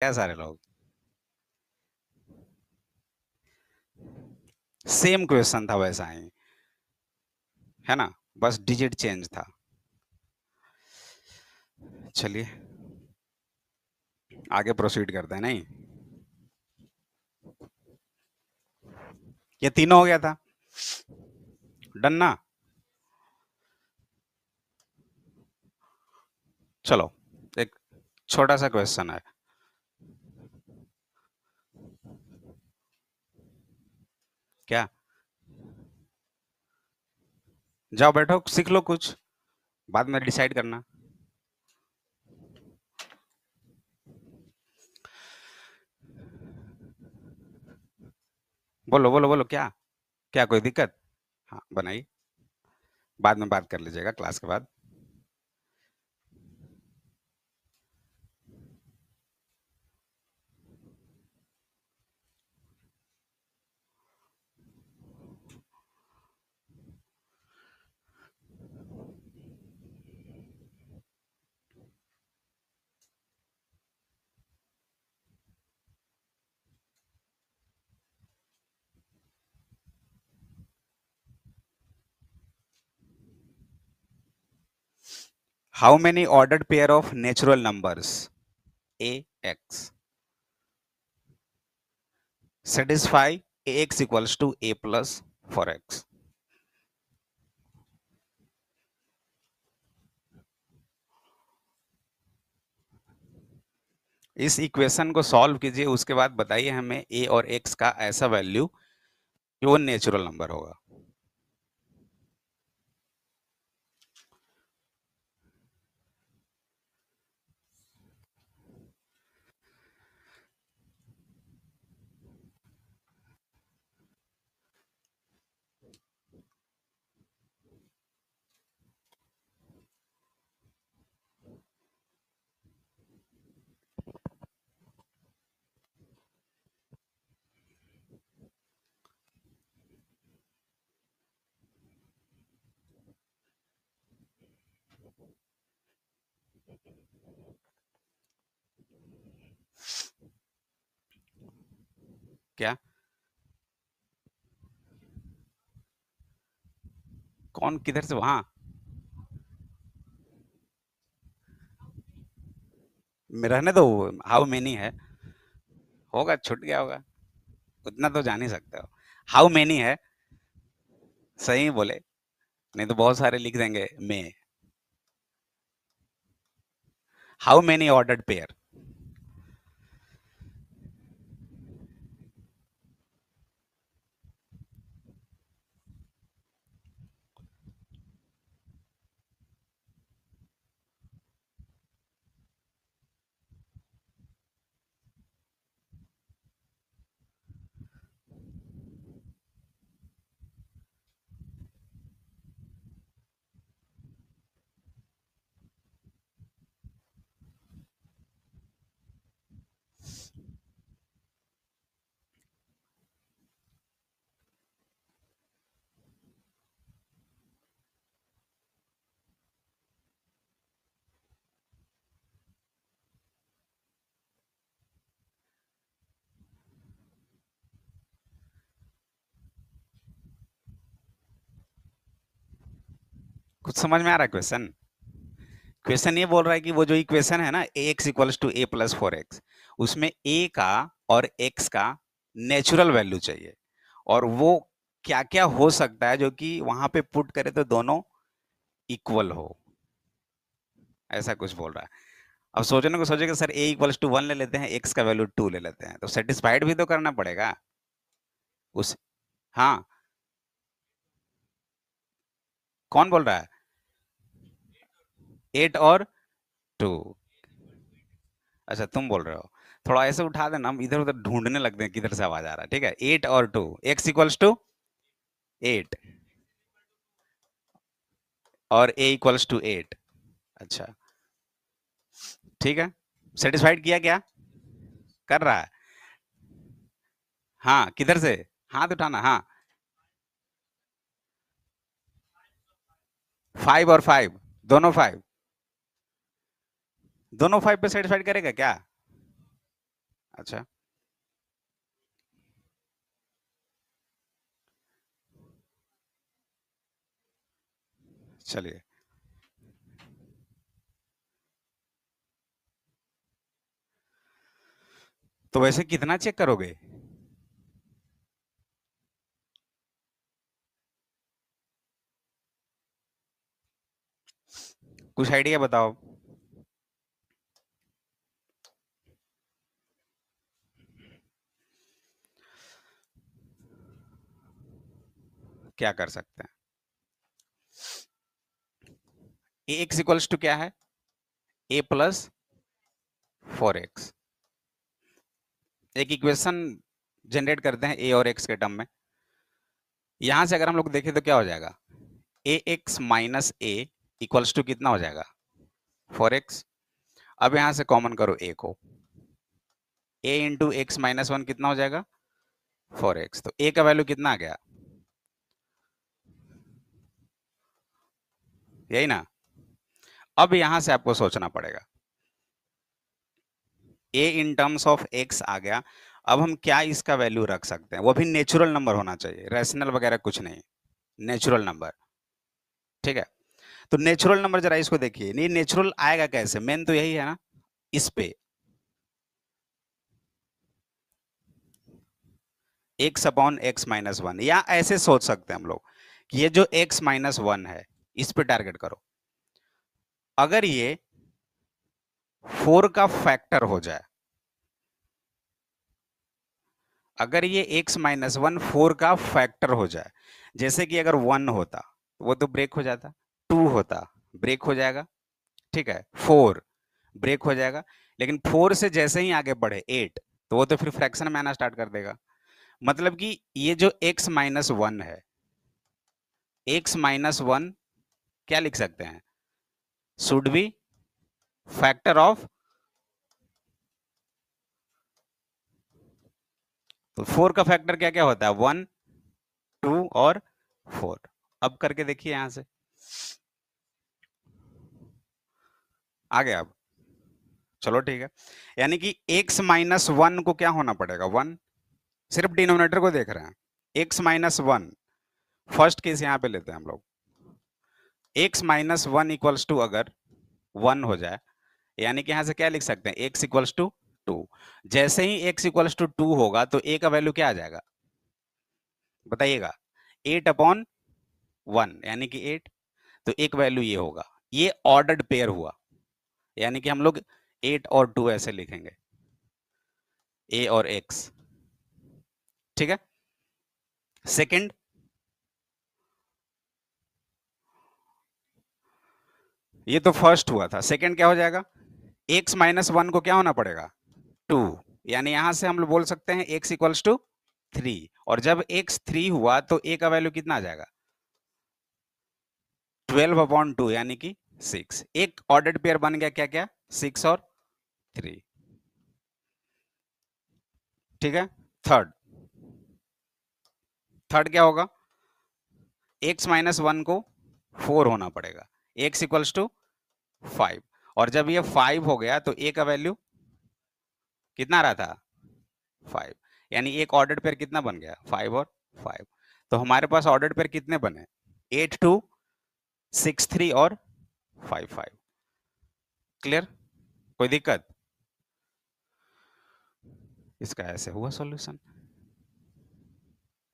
क्या सारे लोग? सेम क्वेश्चन था वैसा ही, है ना, बस डिजिट चेंज था। चलिए आगे प्रोसीड करते हैं, नहीं? ये तीनों हो गया था, डन ना? चलो एक छोटा सा क्वेश्चन है। क्या? जाओ बैठो सीख लो कुछ, बाद में डिसाइड करना। बोलो बोलो बोलो, क्या? क्या कोई दिक्कत? हाँ बनाइए, बाद में बात कर लीजिएगा क्लास के बाद। How many ordered pair of natural numbers a x satisfy a x equals to A plus four x? इस इक्वेशन को सॉल्व कीजिए, उसके बाद बताइए हमें ए और एक्स का ऐसा वैल्यू कि वो नेचुरल नंबर होगा। क्या? कौन किधर से वहां? रहने दो, हाउ मेनी है, होगा छूट गया होगा, उतना तो जान ही सकते हो। हाउ मेनी है, सही बोले, नहीं तो बहुत सारे लिख देंगे में। How many ordered pair? कुछ समझ में आ रहा है क्वेश्चन? क्वेश्चन ये बोल रहा है कि वो जो इक्वेशन है ना, ए x equals to A plus four X, उसमें ए का और एक्स का नेचुरल वैल्यू चाहिए, और वो क्या क्या हो सकता है जो कि वहां पे पुट करे तो दोनों इक्वल हो, ऐसा कुछ बोल रहा है। अब सोचने को सोचे कि sir a equals to one ले लेते हैं, एक्स का वैल्यू टू ले लेते हैं, तो सेटिस्फाइड भी तो करना पड़ेगा उस। हाँ, कौन बोल रहा है? एट और टू? अच्छा तुम बोल रहे हो, थोड़ा ऐसे उठा देना, हम इधर उधर ढूंढने लगते हैं किधर से आवाज आ रहा है। ठीक है, एट और two, x equals to eight और ए इक्वल्स टू एट। अच्छा ठीक है, सेटिस्फाइड किया क्या? कर रहा है? हाँ किधर से? हाथ उठाना, हाँ। फाइव और फाइव, दोनों फाइव, दोनों फाइव पे सेटिस्फाइड करेगा क्या? अच्छा, चलिए। तो वैसे कितना चेक करोगे? कुछ आइडिया बताओ। क्या कर सकते हैं? ए एक्स इक्वल्स टू क्या है? ए प्लस 4x। एक इक्वेशन जनरेट करते हैं ए और एक्स के टर्म में। यहां से अगर हम लोग देखें तो क्या हो जाएगा? A X minus A equals to कितना हो जाएगा? 4x। अब यहां से कॉमन करो ए को। ए इंटू एक्स माइनस वन कितना हो जाएगा? 4x। तो ए का वैल्यू कितना आ गया? यही ना। अब यहां से आपको सोचना पड़ेगा। ए इन टर्म्स ऑफ एक्स आ गया। अब हम क्या इसका वैल्यू रख सकते हैं? वो भी नेचुरल नंबर होना चाहिए, रैशनल वगैरह कुछ नहीं, नेचुरल नंबर। ठीक है। तो नेचुरल नंबर जरा इसको देखिए, नहीं नेचुरल आएगा कैसे? मेन तो यही है ना, इस पे x upon x minus one, या ऐसे सोच सकते हैं हम लोग कि ये जो एक्स माइनस वन है इस पे टारगेट करो। अगर ये 4 का फैक्टर हो जाए, अगर ये x माइनस वन 4 का फैक्टर हो जाए, जैसे कि अगर 1 होता वो तो ब्रेक हो जाता, 2 होता ब्रेक हो जाएगा, ठीक है, 4 ब्रेक हो जाएगा, लेकिन 4 से जैसे ही आगे बढ़े 8, तो वो तो फिर फ्रैक्शन में आना स्टार्ट कर देगा। मतलब कि ये जो x माइनस वन है, x माइनस वन क्या लिख सकते हैं? शुड बी फैक्टर ऑफ, तो 4 का फैक्टर क्या क्या होता है? 1, 2 और 4। अब करके देखिए यहां से आ गया। अब चलो ठीक है, यानी कि x माइनस वन को क्या होना पड़ेगा? 1। सिर्फ डिनोमिनेटर को देख रहे हैं। x minus one, first case यहां पे लेते हैं हम लोग। x minus one equals to अगर 1 हो जाए, यानी कि यहां से क्या लिख सकते हैं? x equals to 2। जैसे ही x इक्वल्स टू 2 होगा तो a का वैल्यू क्या आ जाएगा? बताइएगा। 8 अपॉन 1 यानी कि 8। तो एक वैल्यू ये होगा। ये ऑर्डर्ड पेयर हुआ, यानी कि हम लोग 8 और 2 ऐसे लिखेंगे, a और x। ठीक है। सेकंड, ये तो फर्स्ट हुआ था, सेकंड क्या हो जाएगा? x माइनस वन को क्या होना पड़ेगा? 2। यानी यहां से हम लोग बोल सकते हैं x इक्वल्स टू 3। और जब x 3 हुआ तो a का वैल्यू कितना आ जाएगा? 12 अपॉन 2 यानी कि 6। एक ऑर्डर्ड पेयर बन गया, क्या क्या? 6 और 3। ठीक है। थर्ड, थर्ड क्या होगा? x माइनस वन को 4 होना पड़ेगा, x इक्वल्स टू 5। और जब ये 5 हो गया तो a का वैल्यू कितना रहा था? 5। यानी एक ऑर्डर्ड पेयर कितना बन गया? 5 और 5। तो हमारे पास ऑर्डर्ड पेयर कितने बने? 8 2 6 3 और 5 5। क्लियर? कोई दिक्कत? इसका ऐसे हुआ सॉल्यूशन।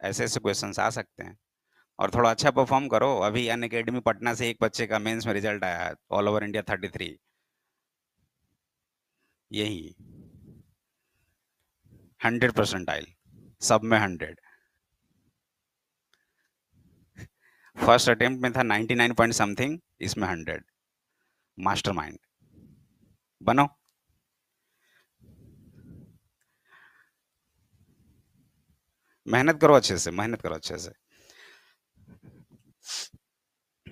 ऐसे ऐसे क्वेश्चंस आ सकते हैं। और थोड़ा अच्छा परफॉर्म करो। अभी अन अकेडमी पटना से एक बच्चे का मेंस में रिजल्ट आया है, ऑल ओवर इंडिया 33। यही 100% सब में 100। फर्स्ट अटेम्प्ट में था 99 पॉइंट समथिंग, इसमें 100। मास्टरमाइंड बनो। मेहनत करो अच्छे से, मेहनत करो अच्छे से।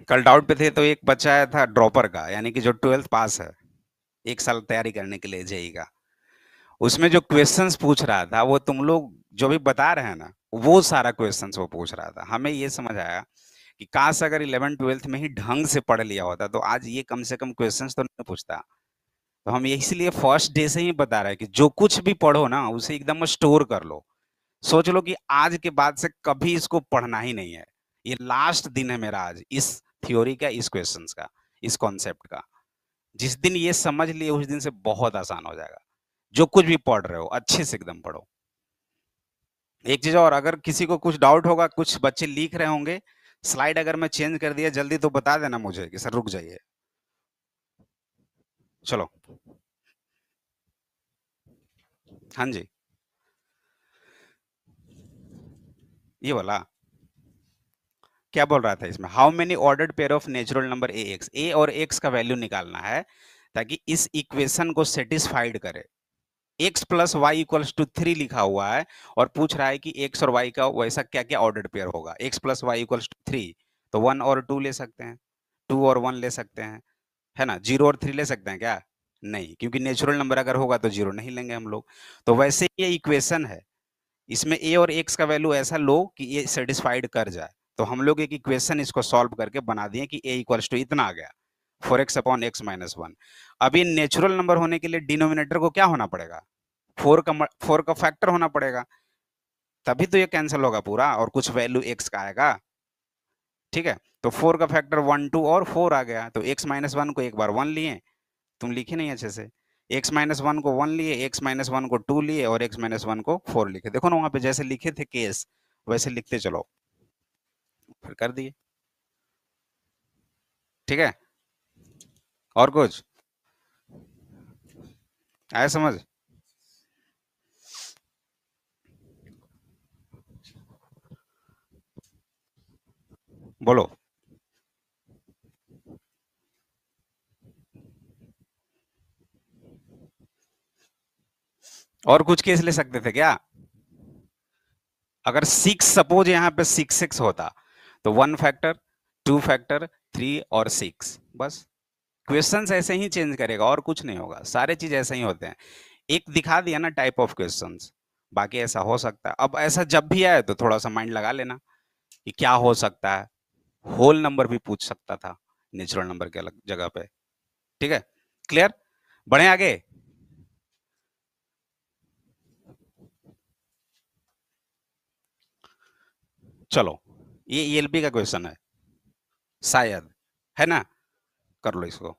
कल डाउट पे थे तो एक बच्चा आया था ड्रॉपर का, यानी कि जो 12th पास है, एक साल तैयारी करने के लिए जेई का। उसमें जो क्वेश्चंस पूछ रहा था वो तुम लोग जो भी बता रहे हैं ना, वो सारा क्वेश्चंस वो पूछ रहा था। हमें ये समझ आया कि काश अगर 11 12th में ही ढंग से पढ़ लिया होता तो आज ये कम से कम क्वेश्चंस तो नहीं पूछता। तो हम इसलिए फर्स्ट डे से ही बता रहे हैं कि जो कुछ भी पढ़ो ना उसे एकदम स्टोर कर लो। सोच लो कि आज के बाद से कभी इसको पढ़ना ही नहीं है। ये लास्ट दिन है मेरा आज इस थ्योरी का, इस क्वेश्चंस का, इस कॉन्सेप्ट का। जिस दिन ये समझ लिए उस दिन से बहुत आसान हो जाएगा। जो कुछ भी पढ़ रहे हो अच्छे से एकदम पढ़ो। एक चीज और, अगर किसी को कुछ डाउट होगा, कुछ बच्चे लिख रहे होंगे, स्लाइड अगर मैं चेंज कर दिया जल्दी तो बता देना मुझे कि सर रुक जाइए। चलो। हाँ जी। ये वाला क्या बोल रहा था इसमें? How many ordered pair of natural number A X, A और एक्स का वैल्यू निकालना है ताकि इस इक्वेशन को सेटिस्फाइड करे। X plus y equals to 3 लिखा हुआ है और पूछ रहा है कि एक्स और वाई का वैसा क्या क्या ऑर्डर्ड पेयर होगा। X plus y equals to 3, तो 1 और 2 ले सकते हैं, 2 और 1 ले सकते हैं, है ना? 0 और 3 ले सकते हैं क्या? नहीं, क्योंकि नेचुरल नंबर अगर होगा तो 0 नहीं लेंगे हम लोग। तो वैसे ये इक्वेशन है, इसमें ए और एक्स का वैल्यू ऐसा लो कि ये सेटिस्फाइड कर जाए। तो हम लोग एक इक्वेशन इसको सॉल्व करके बना दिए कि ए इक्वल्स टू इतना आ गया, 4x अपॉन एक्स माइनस 1। अब ये नेचुरल नंबर होने के लिए डिनोमिनेटर को क्या होना पड़ेगा? 4 का फैक्टर होना पड़ेगा, तभी तो ये कैंसिल होगा पूरा और कुछ वैल्यू एक्स का आएगा। ठीक है, तो 4 का फैक्टर 1 2 और 4 आ गया, तो एक्स माइनस 1 को एक बार 1 लिए, तुम लिखे नहीं अच्छे से। एक्स माइनस 1 को 1 लिए, एक्स माइनस 1 को 2 लिए और एक्स माइनस 1 को 4 लिखे। देखो ना वहां पे जैसे लिखे थे केस वैसे लिखते चलो, फिर कर दिए। ठीक है, और कुछ आया समझ? बोलो। और कुछ केस ले सकते थे क्या? अगर 6 सपोज यहाँ पे 6 होता तो 1 फैक्टर, 2 फैक्टर, 3 और 6, बस। क्वेश्चंस ऐसे ही चेंज करेगा और कुछ नहीं होगा, सारे चीज ऐसे ही होते हैं। एक दिखा दिया ना टाइप ऑफ क्वेश्चंस, बाकी ऐसा हो सकता है। अब ऐसा जब भी आए तो थोड़ा सा माइंड लगा लेना कि क्या हो सकता है। होल नंबर भी पूछ सकता था नेचुरल नंबर के अलग जगह पे। ठीक है, क्लियर? बढ़े आगे। चलो, ये ईएलपी का क्वेश्चन है शायद, है ना? कर लो इसको।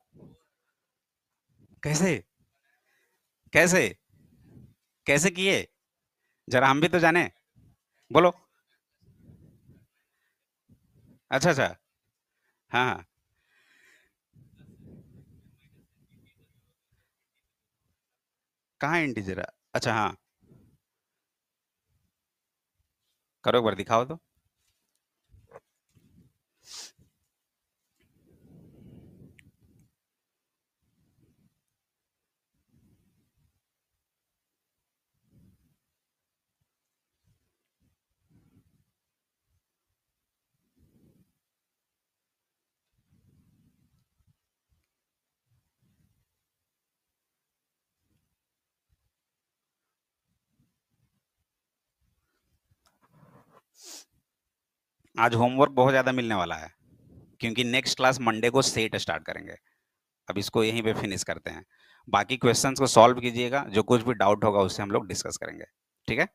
कैसे? कैसे? कैसे किए? जरा हम भी तो जाने। बोलो। अच्छा अच्छा। हाँ हाँ। कहाँ इंटीजर है? अच्छा हाँ, करो एक बार दिखाओ तो। आज होमवर्क बहुत ज्यादा मिलने वाला है क्योंकि नेक्स्ट क्लास मंडे को सेट स्टार्ट करेंगे। अब इसको यहीं पे फिनिश करते हैं। बाकी क्वेश्चंस को सॉल्व कीजिएगा, जो कुछ भी डाउट होगा उससे हम लोग डिस्कस करेंगे। ठीक है,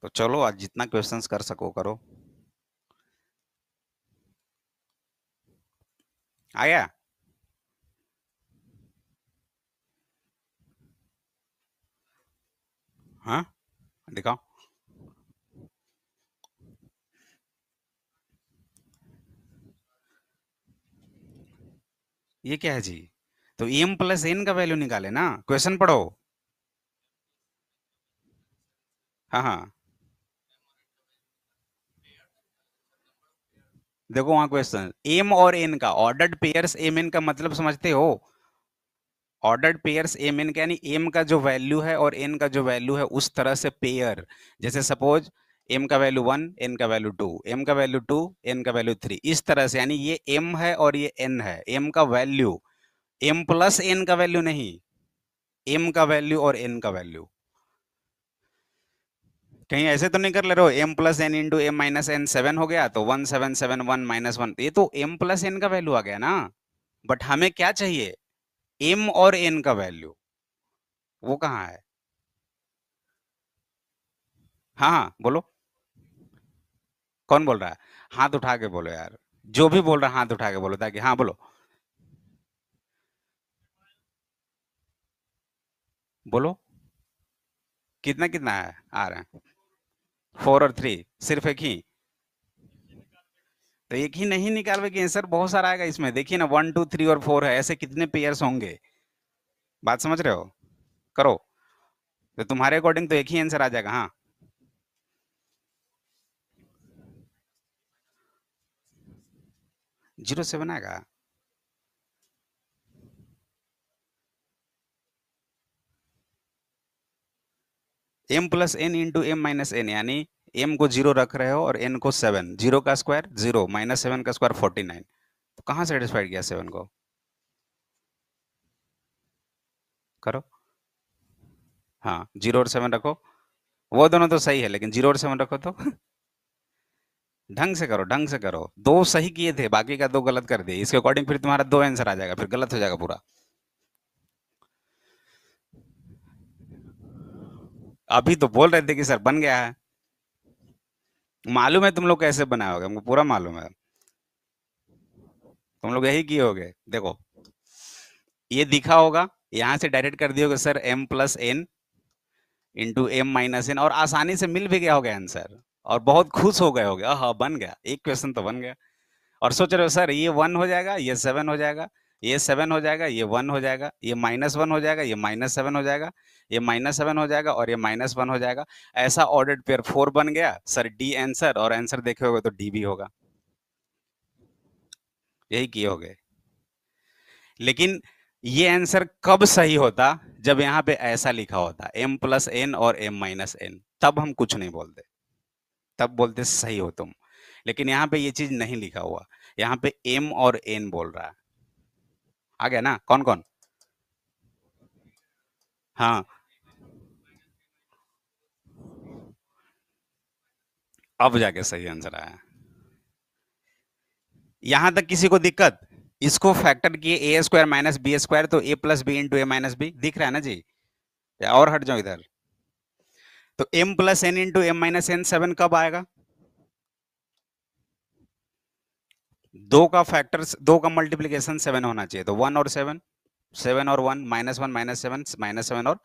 तो चलो आज जितना क्वेश्चंस कर सको करो। आ गया? हाँ, दिखाओ। ये क्या है जी? तो एम प्लस एन का वैल्यू निकाले ना, क्वेश्चन पढ़ो। हाँ हाँ, देखो वहां क्वेश्चन एम और एन का ऑर्डर्ड पेयर्स एम एन का मतलब समझते हो? ऑर्डर्ड पेयर्स एम एन का यानी एम का जो वैल्यू है और एन का जो वैल्यू है उस तरह से पेयर। जैसे सपोज एम का वैल्यू 1, एन का वैल्यू 2, एम का वैल्यू 2, एन का वैल्यू 3, इस तरह से। यानी ये एम है और ये एन है, एम का वैल्यू, एम प्लस एन का वैल्यू नहीं, एम का वैल्यू और एन का वैल्यू। कहीं ऐसे तो नहीं कर ले रहे हो m plus n into m minus n 7 हो गया तो 1771 माइनस 1, ये तो एम प्लस एन का वैल्यू आ गया ना। बट हमें क्या चाहिए, एम और एन का वैल्यू, वो कहाँ है? हाँ हाँ बोलो। कौन बोल रहा है? हाथ उठा के बोलो यार, जो भी बोल रहा है हाथ उठा के बोलो, ताकि हाँ बोलो। बोलो कितना कितना है आ रहे हैं? 4 और 3, सिर्फ एक ही? तो एक ही नहीं निकालोगे कि आंसर बहुत सारा आएगा इसमें, देखिए ना 1 2 3 और 4 है, ऐसे कितने पेयर्स होंगे? बात समझ रहे हो? करो। तो तुम्हारे अकॉर्डिंग तो एक ही आंसर आ जाएगा। हाँ 07 आएगा। M plus n into m minus n, यानी एम को 0 रख रहे हो और एन को 7, 0 का स्क्वायर 0 माइनस 7 का स्क्वायर 49। तो कहाँ सेटिस्फाइड किया 7 को? करो। हाँ 0 और 7 रखो। वो दोनों तो सही है, लेकिन 0 और 7 रखो तो ढंग से करो, ढंग से करो। दो सही किए थे, बाकी का दो गलत कर दिए, इसके अकॉर्डिंग फिर तुम्हारा दो आंसर आ जाएगा, फिर गलत हो जाएगा पूरा। अभी तो बोल रहे थे कि सर बन गया है। मालूम है तुम लोग कैसे बनाए होगे, हमको पूरा मालूम है। तुम लोग यही किए होगे, देखो ये दिखा होगा, यहाँ से डायरेक्ट कर दिए होगे sir m plus n into m minus n, और आसानी से मिल भी गया होगा आंसर, और बहुत खुश हो गए होगे, हाँ बन गया, एक क्वेश्चन तो बन गया। और सोच रहे हो सर ये 1 हो जाएगा, ये 7 हो जाएगा, ये 7 हो जाएगा, ये 1 हो जाएगा, ये -1 हो जाएगा, ये -7 हो जाएगा, ये -7 हो जाएगा, और ये -1 हो जाएगा। ऐसा ऑर्डर्ड पेयर 4 बन गया सर, डी आंसर, और आंसर देखे होगे तो डी भी होगा। यही किए होगे। लेकिन ये आंसर कब सही होता, जब यहाँ पे ऐसा लिखा होता एम प्लस एन और एम माइनस एन, तब हम कुछ नहीं बोलते, तब बोलते सही हो तुम। लेकिन यहाँ पे ये चीज नहीं लिखा हुआ, यहाँ पे एम और एन बोल रहा है। आ गया ना? कौन कौन? हाँ अब जाके सही आंसर आया। यहां तक किसी को दिक्कत? इसको फैक्टर किए ए स्क्वायर माइनस बी स्क्वायर, तो ए plus B into a minus B दिख रहा है ना जी? या और हट जाओ इधर? तो m plus n into m minus n 7 कब आएगा? दो का फैक्टर, दो का मल्टीप्लीकेशन 7 होना चाहिए, तो 1 और 7, 7 और 1, -1 -7, -7 और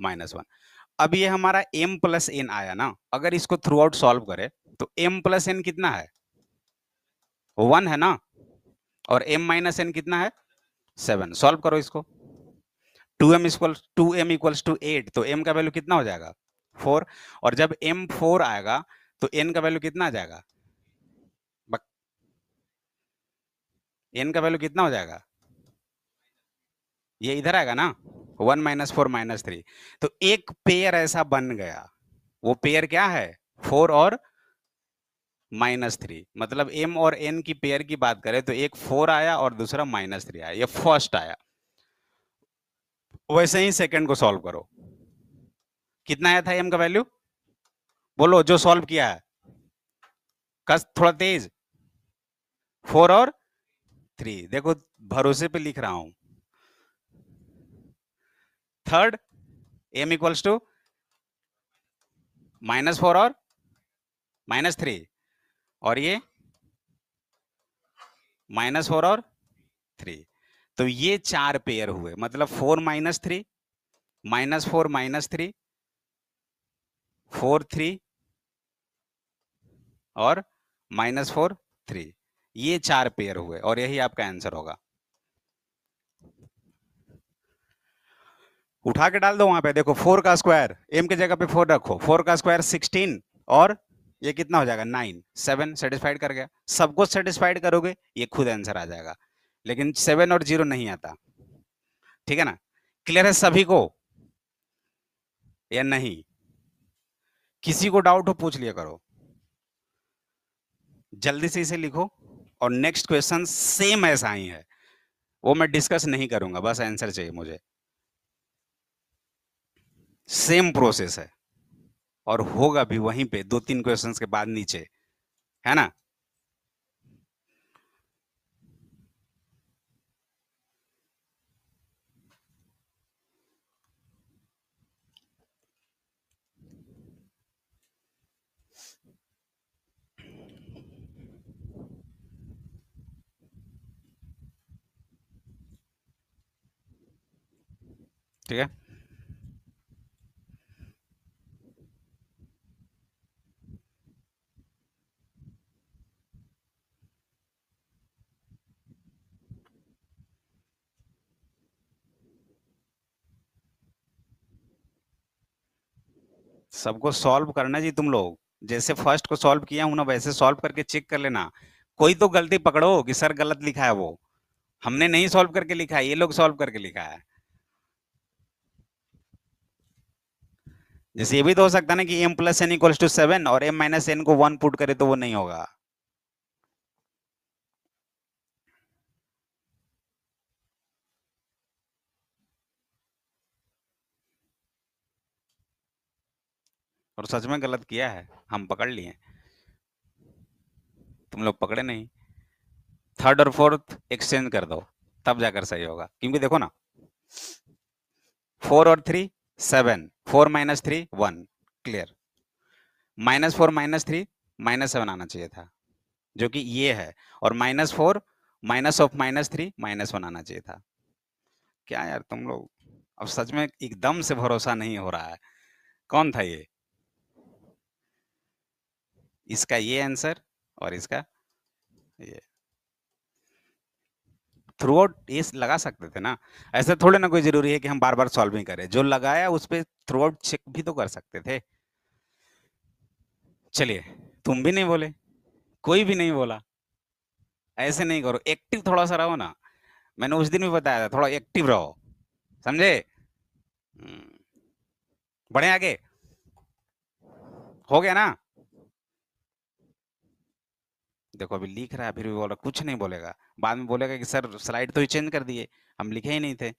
-1। अब ये हमारा m प्लस एन आया ना, अगर इसको थ्रू आउट सॉल्व करें तो m प्लस एन कितना है? 1 है ना, और m माइनस एन कितना है? 7। सॉल्व करो इसको। 2m इक्वल्स टू 8, तो m का वैल्यू कितना हो जाएगा? 4। और जब m 4 आएगा तो n का वैल्यू कितना आ जाएगा? n का वैल्यू कितना हो जाएगा? ये इधर आएगा ना, 1 -4 -3। तो एक पेयर ऐसा बन गया, वो पेयर क्या है? 4 और -3, मतलब m और n की पेयर की बात करें तो एक 4 आया और दूसरा -3 आया, ये फर्स्ट आया। वैसे ही सेकंड को सॉल्व करो। कितना आया था m का वैल्यू? बोलो जो सॉल्व किया है, कस थोड़ा तेज। 4 और 3, देखो भरोसे पे लिख रहा हूं। थर्ड m = -4 और -3, और ये -4 और 3। तो ये 4 पेयर हुए, मतलब 4 - 3, -4 - 3, 4 3 और -4 3, ये 4 पेयर हुए, और यही आपका आंसर होगा। उठा के डाल दो वहां पे, देखो 4 का स्क्वायर, m की जगह पे 4 रखो, 4 का स्क्वायर 16, और ये कितना हो जाएगा? 9। 7 सेटिस्फाइड कर गया, सबको सेटिस्फाइड करोगे ये खुद आंसर आ जाएगा, लेकिन 7 और 0 नहीं आता। ठीक है ना? क्लियर है सभी को या नहीं? किसी को डाउट हो पूछ लिया करो, जल्दी से इसे लिखो। और नेक्स्ट क्वेश्चन सेम ऐसा ही है, वो मैं डिस्कस नहीं करूंगा, बस आंसर चाहिए मुझे। सेम प्रोसेस है। और होगा भी वहीं पे 2-3 क्वेश्चंस के बाद नीचे, है ना? ठीक है? सबको सॉल्व करना जी तुम लोग। जैसे फर्स्ट को सॉल्व किया हूं ना, वैसे सॉल्व करके चेक कर लेना। कोई तो गलती पकड़ो कि सर गलत लिखा है वो। हमने नहीं सॉल्व करके लिखा है, ये लोग सॉल्व करके लिखा है। जैसे ये भी तो हो सकता है ना कि m plus n equals to 7 और m माइनस एन को 1 पुट करे तो वो नहीं होगा। और सच में गलत किया है, हम पकड़ लिए, तुम लोग पकड़े नहीं। थर्ड और फोर्थ एक्सचेंज कर दो, तब जाकर सही होगा। क्योंकि देखो ना, 4 और 3 7, 4 माइनस 3 1, क्लियर। -4 -3 -7 आना चाहिए था, जो कि ये है। और -4 माइनस ऑफ -3 -1 आना चाहिए था। क्या यार तुम लोग, अब सच में एकदम से भरोसा नहीं हो रहा है। कौन था ये? इसका ये आंसर और इसका ये। थ्रू आउट ये लगा सकते थे ना। ऐसा थोड़े ना कोई जरूरी है कि हम बार बार सॉल्व ही करें, जो लगाया उस पर थ्रू आउट चेक भी तो कर सकते थे। चलिए, तुम भी नहीं बोले, कोई भी नहीं बोला। ऐसे नहीं करो, एक्टिव थोड़ा सा रहो ना। मैंने उस दिन भी बताया था, थोड़ा एक्टिव रहो, समझे? हम्म, बढ़े आगे। हो गया ना? देखो अभी लिख रहा है, फिर भी बोल रहा, कुछ नहीं बोलेगा। बाद में बोलेगा कि सर स्लाइड तो ही चेंज कर दिए, हम लिखे ही नहीं थे।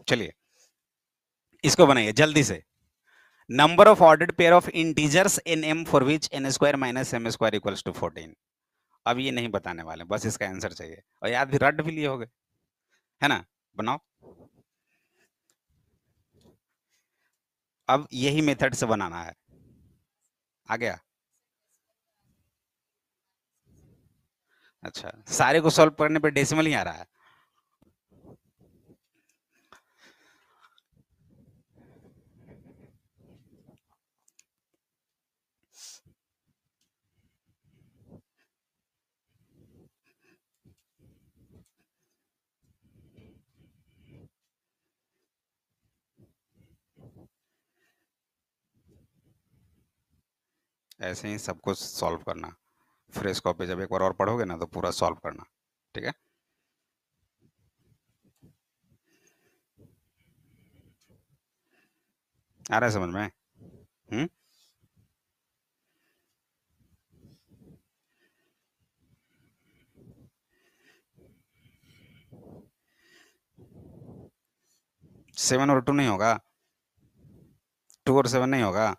चलिए, इसको बनाइए जल्दी से। Number of ordered pair of integers in m for which n square minus m square equals to 14। अब ये नहीं बताने वाले, बस इसका आंसर चाहिए। और याद भी, रट भी लिए होगे, है ना? बनाओ। अब यही मेथड से बनाना है। आ गया? अच्छा, सारे को सॉल्व करने पे डेसिमल ही आ रहा है। ऐसे ही सबको सॉल्व करना। फ्रेश कॉपी जब एक बार और पढ़ोगे ना तो पूरा सॉल्व करना, ठीक है? आ रहा है समझ में? हम्म। 7 और 2 नहीं होगा, 2 और 7 नहीं होगा,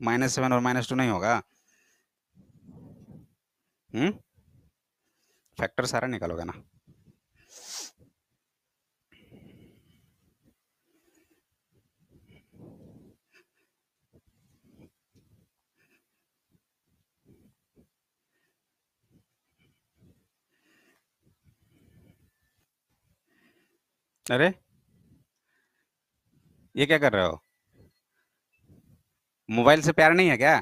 -7 और -2 नहीं होगा। हम्म। फैक्टर सारा निकालोगे ना? अरे, ये क्या कर रहे हो? मोबाइल से प्यार नहीं है क्या?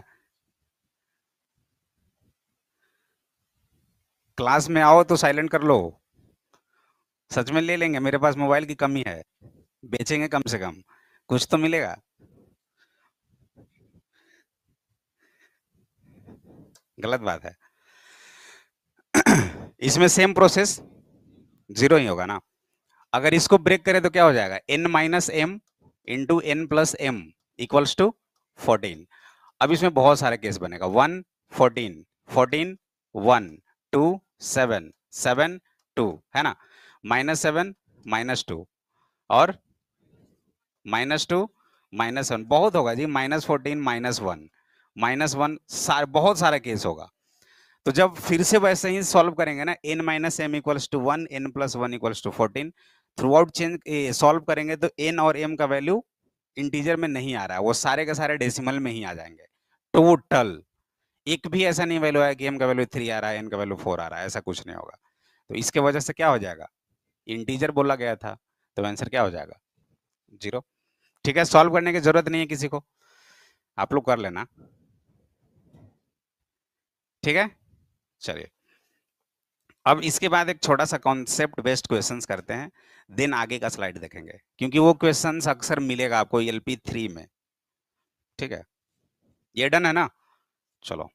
क्लास में आओ तो साइलेंट कर लो। सच में ले लेंगे, मेरे पास मोबाइल की कमी है। बेचेंगे कम से कम, कुछ तो मिलेगा। गलत बात है। इसमें सेम प्रोसेस, जीरो ही होगा ना। अगर इसको ब्रेक करें तो क्या हो जाएगा? n minus m into n plus m equals to 14। अब इसमें बहुत सारे केस बनेगा। 1 14 14 1 2 7 7 2, है ना? -7 -2 और -2 -1 बहुत होगा जी, -14 -1 -1 बहुत सारा केस होगा। तो जब फिर से वैसे ही सॉल्व करेंगे ना, n minus m equals to 1, n plus 1 equals to 14, throughout change solve करेंगे तो n और m का वैल्यू इंटीजर में नहीं आ रहा है, वो सारे के सारे डेसिमल में ही आ जाएंगे टोटल। एक भी ऐसा नहीं वैल्यू है कि m का वैल्यू 3 आ रहा है, n का वैल्यू 4 आ रहा है, ऐसा कुछ नहीं होगा। तो इसके वजह से क्या हो जाएगा, इंटीजर बोला गया था, तो आंसर क्या हो जाएगा, 0। ठीक है, सॉल्व करने की जरूरत नहीं है किसी को, आप लोग कर लेना। ठीक है, चलिए अब इसके बाद एक छोटा सा कॉन्सेप्ट बेस्ड क्वेश्चंस करते हैं, देन आगे का स्लाइड देखेंगे, क्योंकि वो क्वेश्चंस अक्सर मिलेगा आपको LP3 में। ठीक है, ये डन है ना, चलो।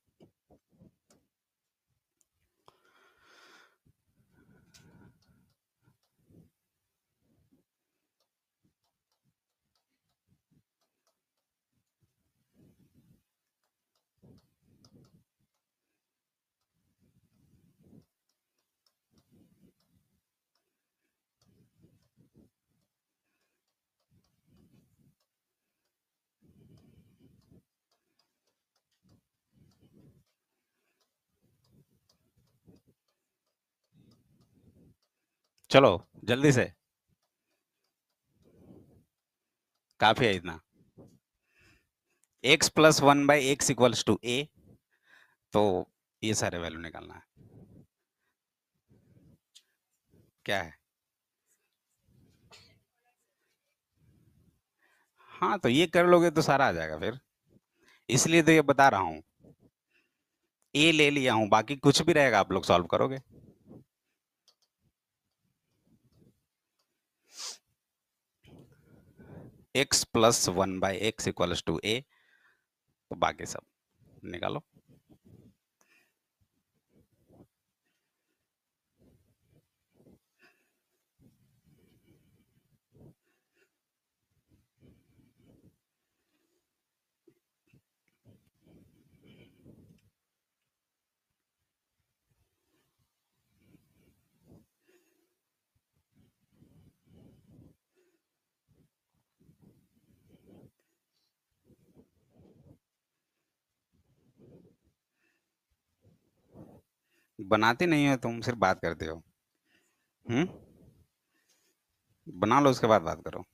चलो जल्दी से, काफी है इतना। x plus 1/x equals to a, तो ये सारे वैल्यू निकालना है। क्या है, हाँ तो ये कर लोगे तो सारा आ जाएगा फिर, इसलिए तो ये बता रहा हूँ। ए ले लिया हूँ, बाकी कुछ भी रहेगा आप लोग सॉल्व करोगे। x plus 1/x equals to a, तो बाकी सब निकालो। बनाते नहीं हो तुम, सिर्फ बात करते हो। हम्म, बना लो उसके बाद बात करो।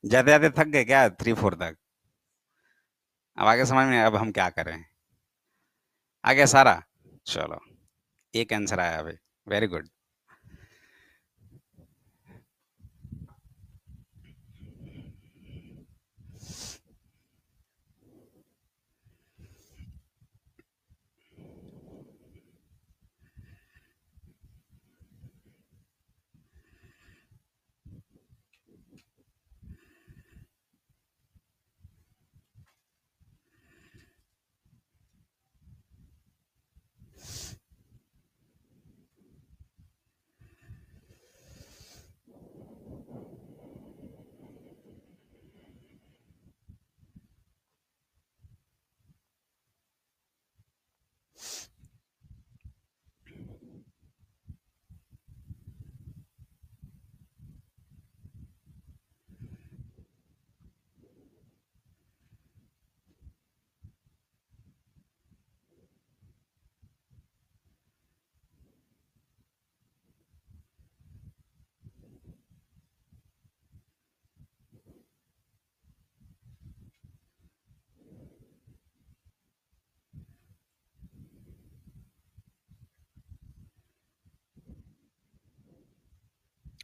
ज्यादा ज्यादा थक गए क्या 3-4 तक? अब आगे समझ में, अब हम क्या करें, आ गया सारा। चलो, एक आंसर आया अभी, वेरी गुड।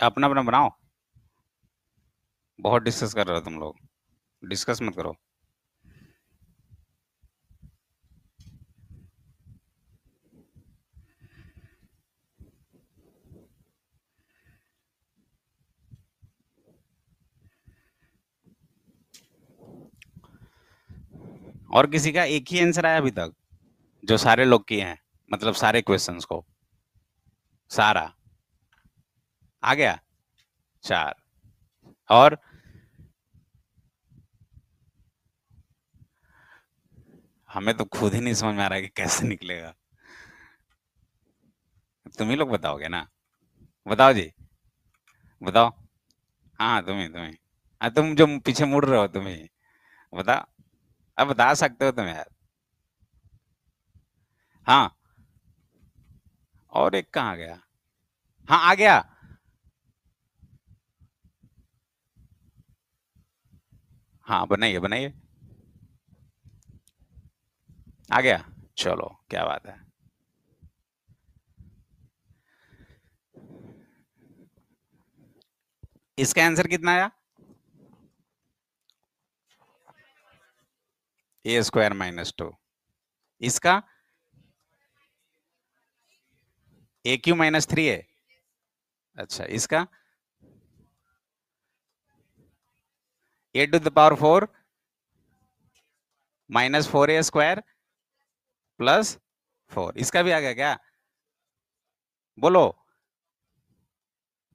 अपना अपना बनाओ। बहुत डिस्कस कर रहे हो तुम लोग, डिस्कस मत करो। और किसी का एक ही आंसर आया अभी तक, जो सारे लोग किए हैं, मतलब सारे क्वेश्चंस को, सारा आ गया? चार। और हमें तो खुद ही नहीं समझ में आ रहा है कि कैसे निकलेगा। तुम ही लोग बताओगे ना। बताओ जी, बताओ। हाँ हाँ, तुम्ही हाँ, तुम जो पीछे मुड़ रहे हो तुम्ही बताओ। अब बता सकते हो तुम यार। हाँ, और एक कहाँ गया? हाँ, आ गया। हाँ, बनाइए बनाइए। आ गया। चलो, क्या बात है। इसका आंसर कितना आया? a² - 2। इसका AQ - 3 है। अच्छा, इसका A⁴ -4a² +4। इसका भी आ गया क्या? बोलो।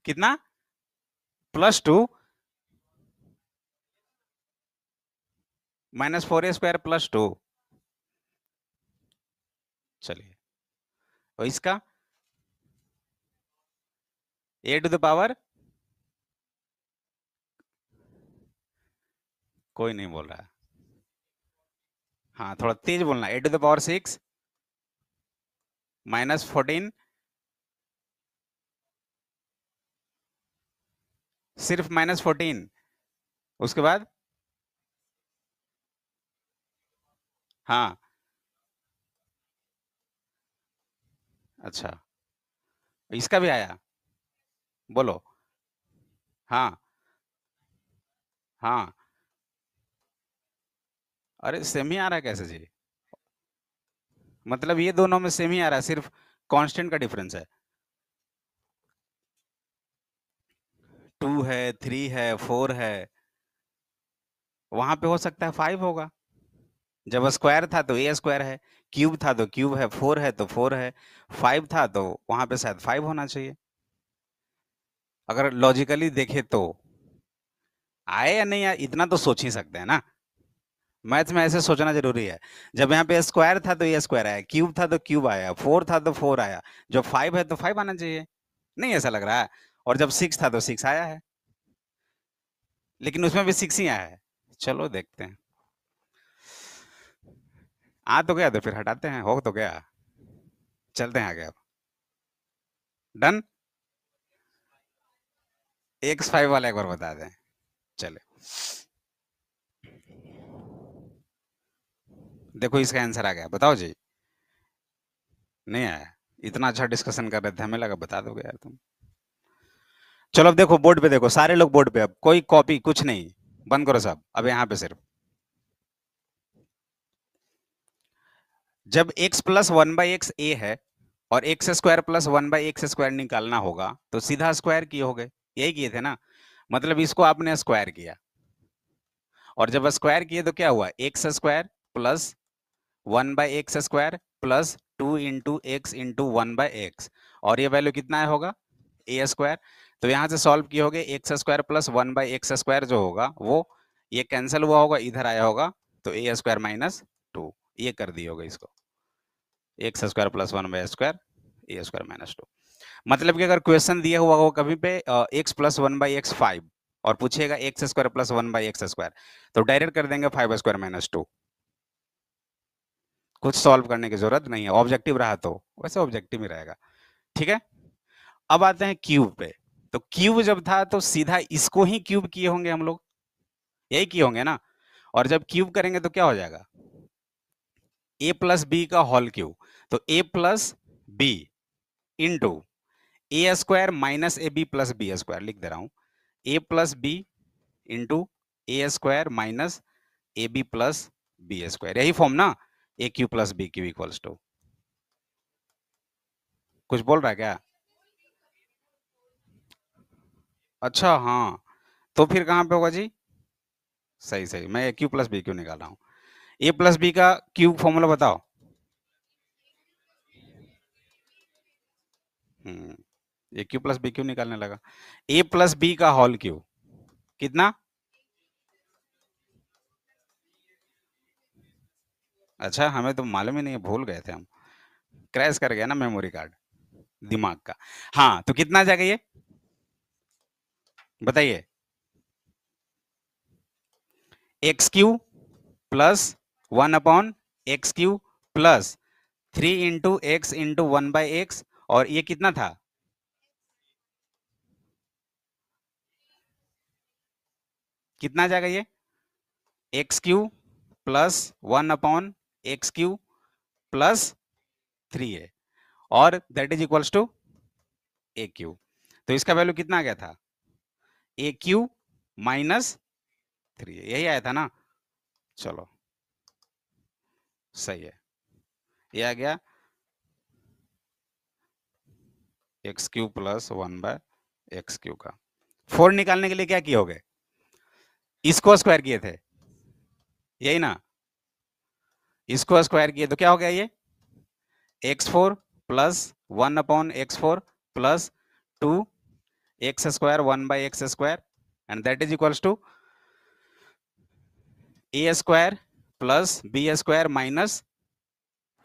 कितना? +2 -4a² +2। चलिए। और इसका A⁴ कोई नहीं बोल रहा है। हाँ, थोड़ा तेज बोलना। A⁴ 6 -14। सिर्फ -14। उसके बाद? हाँ। अच्छा, इसका भी आया? बोलो। हाँ। हाँ। अरे सेम ही आ रहा है कैसे जी? मतलब ये दोनों में सेम ही आ रहा है, सिर्फ कांस्टेंट का डिफरेंस है। 2 है, 3 है, 4 है। वहां पे हो सकता है 5 होगा। जब स्क्वायर था तो A² है, क्यूब था तो क्यूब है, 4 है तो 4 है, 5 था तो वहां पे शायद 5 होना चाहिए। अगर लॉजिकली देखे तो आए या नहीं आए, इतना तो सोच ही सकते हैं ना। मैथ्स में ऐसे सोचना जरूरी है। जब यहाँ पे स्क्वायर था तो A² आया, क्यूब था तो क्यूब आया, 4 था तो 4 आया, जब 5 है तो 5 आना चाहिए। नहीं ऐसा लग रहा है? और जब 6 था तो 6 आया है, लेकिन उसमें भी 6 ही आया है। चलो देखते हैं। आ तो गया तो फिर हटाते हैं, हो तो गया। चलते हैं आगे अब। डन। X5 वाला एक बार बता दें। चले। देखो इसका आंसर आ गया, बताओ जी। नहीं आया? इतना अच्छा डिस्कशन कर रहे थे, हमें लगा बता दोगे यार तुम। चलो अब देखो बोर्ड पे, देखो सारे लोग बोर्ड पे, अब कोई कॉपी कुछ नहीं, बंद करो सब अब यहाँ पे सिर्फ। जब x+1/x a है और x² + 1/x² निकालना होगा तो सीधा स्क्वायर किए होगे, यही किए थे ना। मतलब इसको आपने स्क्वायर किया, और जब स्क्वायर किए तो क्या हुआ? x² + 1/x²+2 × x × 1/x, और ये वैल्यू कितना होगा? A²। तो यहाँ से सॉल्व किए होगे, x² + 1/x² जो होगा वो ये कैंसिल हुआ होगा, इधर आया होगा, तो A² - 2 ये कर दिए होगा इसको। x² + 1/² A² - 2। मतलब कि अगर क्वेश्चन दिया हुआ हो कभी पे x + 1/x5 और पूछेगा x² + 1/x², तो डायरेक्ट कर देंगे 5² - 2। कुछ सॉल्व करने की जरूरत नहीं है, ऑब्जेक्टिव रहा तो वैसे ऑब्जेक्टिव ही रहेगा। ठीक है। अब आते हैं क्यूब पे। तो क्यूब जब था तो सीधा इसको ही क्यूब किए होंगे हम लोग, यही किए होंगे ना। और जब क्यूब करेंगे तो क्या हो जाएगा? a + b का होल क्यूब। तो a + b into A square minus A B plus B square लिख दे रहा हूं, A plus B into A square minus A B plus B square, यही फॉर्म ना, A cube plus B cube equals to, कुछ बोल रहा है क्या? अच्छा हाँ, तो फिर कहाँ पे होगा जी? सही सही, मैं ए क्यू प्लस बी क्यू निकाल रहा हूँ। ए प्लस बी का क्यू फॉर्मूला बताओ। ए क्यू प्लस बी क्यू निकालने लगा। ए प्लस बी का होल क्यू कितना? अच्छा, हमें तो मालूम ही नहीं है, भूल गए थे हम, क्रैश कर गया ना मेमोरी कार्ड दिमाग का। हाँ, तो कितना आ जाएगा ये बताइए? X cube plus 1 upon x cube plus 3 into x और ये कितना था? कितना आ जाएगा ये? X cube plus 1 upon x cube plus 3 है, और that is equals to a cube. तो इसका वैल्यू कितना आ गया था? ए क्यू -3, यही आया था ना? चलो सही है, ये आ गया एक्स क्यू प्लस 1/एक्स क्यू का। 4 निकालने के लिए क्या किए होगे? इसको स्क्वायर किए थे, यही ना? इसको स्क्वायर किए तो क्या हो गया ये? x4 plus 1/x4 plus 2x² 1/x² and that is equals to a square plus B square minus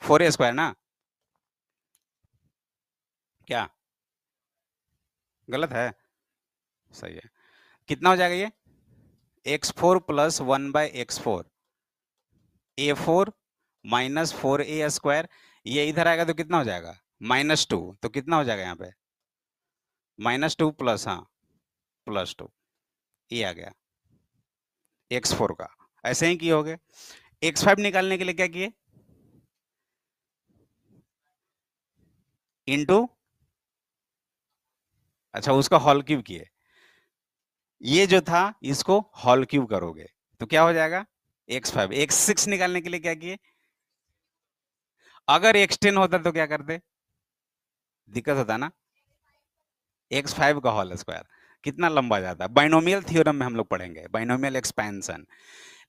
4a² ना? क्या गलत है? सही है। कितना हो जाएगा ये? x4 plus 1/x4 a4 -4a², ये इधर आएगा तो कितना हो जाएगा? -2, तो कितना हो जाएगा यहाँ पे? -2 प्लस, हाँ +2, ये आ गया x4 का। ऐसे ही किए होगे। x5 निकालने के लिए क्या किए? इंटू, अच्छा उसका होल क्यूब किए। ये जो था इसको होल क्यूब करोगे तो क्या हो जाएगा? x5। x6 निकालने के लिए क्या किए? अगर x10 होता तो क्या करते? दिक्कत होता ना? x5 का होल स्क्वायर कितना लंबा जाता है, बाइनोमियल थ्योरम में हम लोग पढ़ेंगे, बाइनोमियल एक्सपेंशन।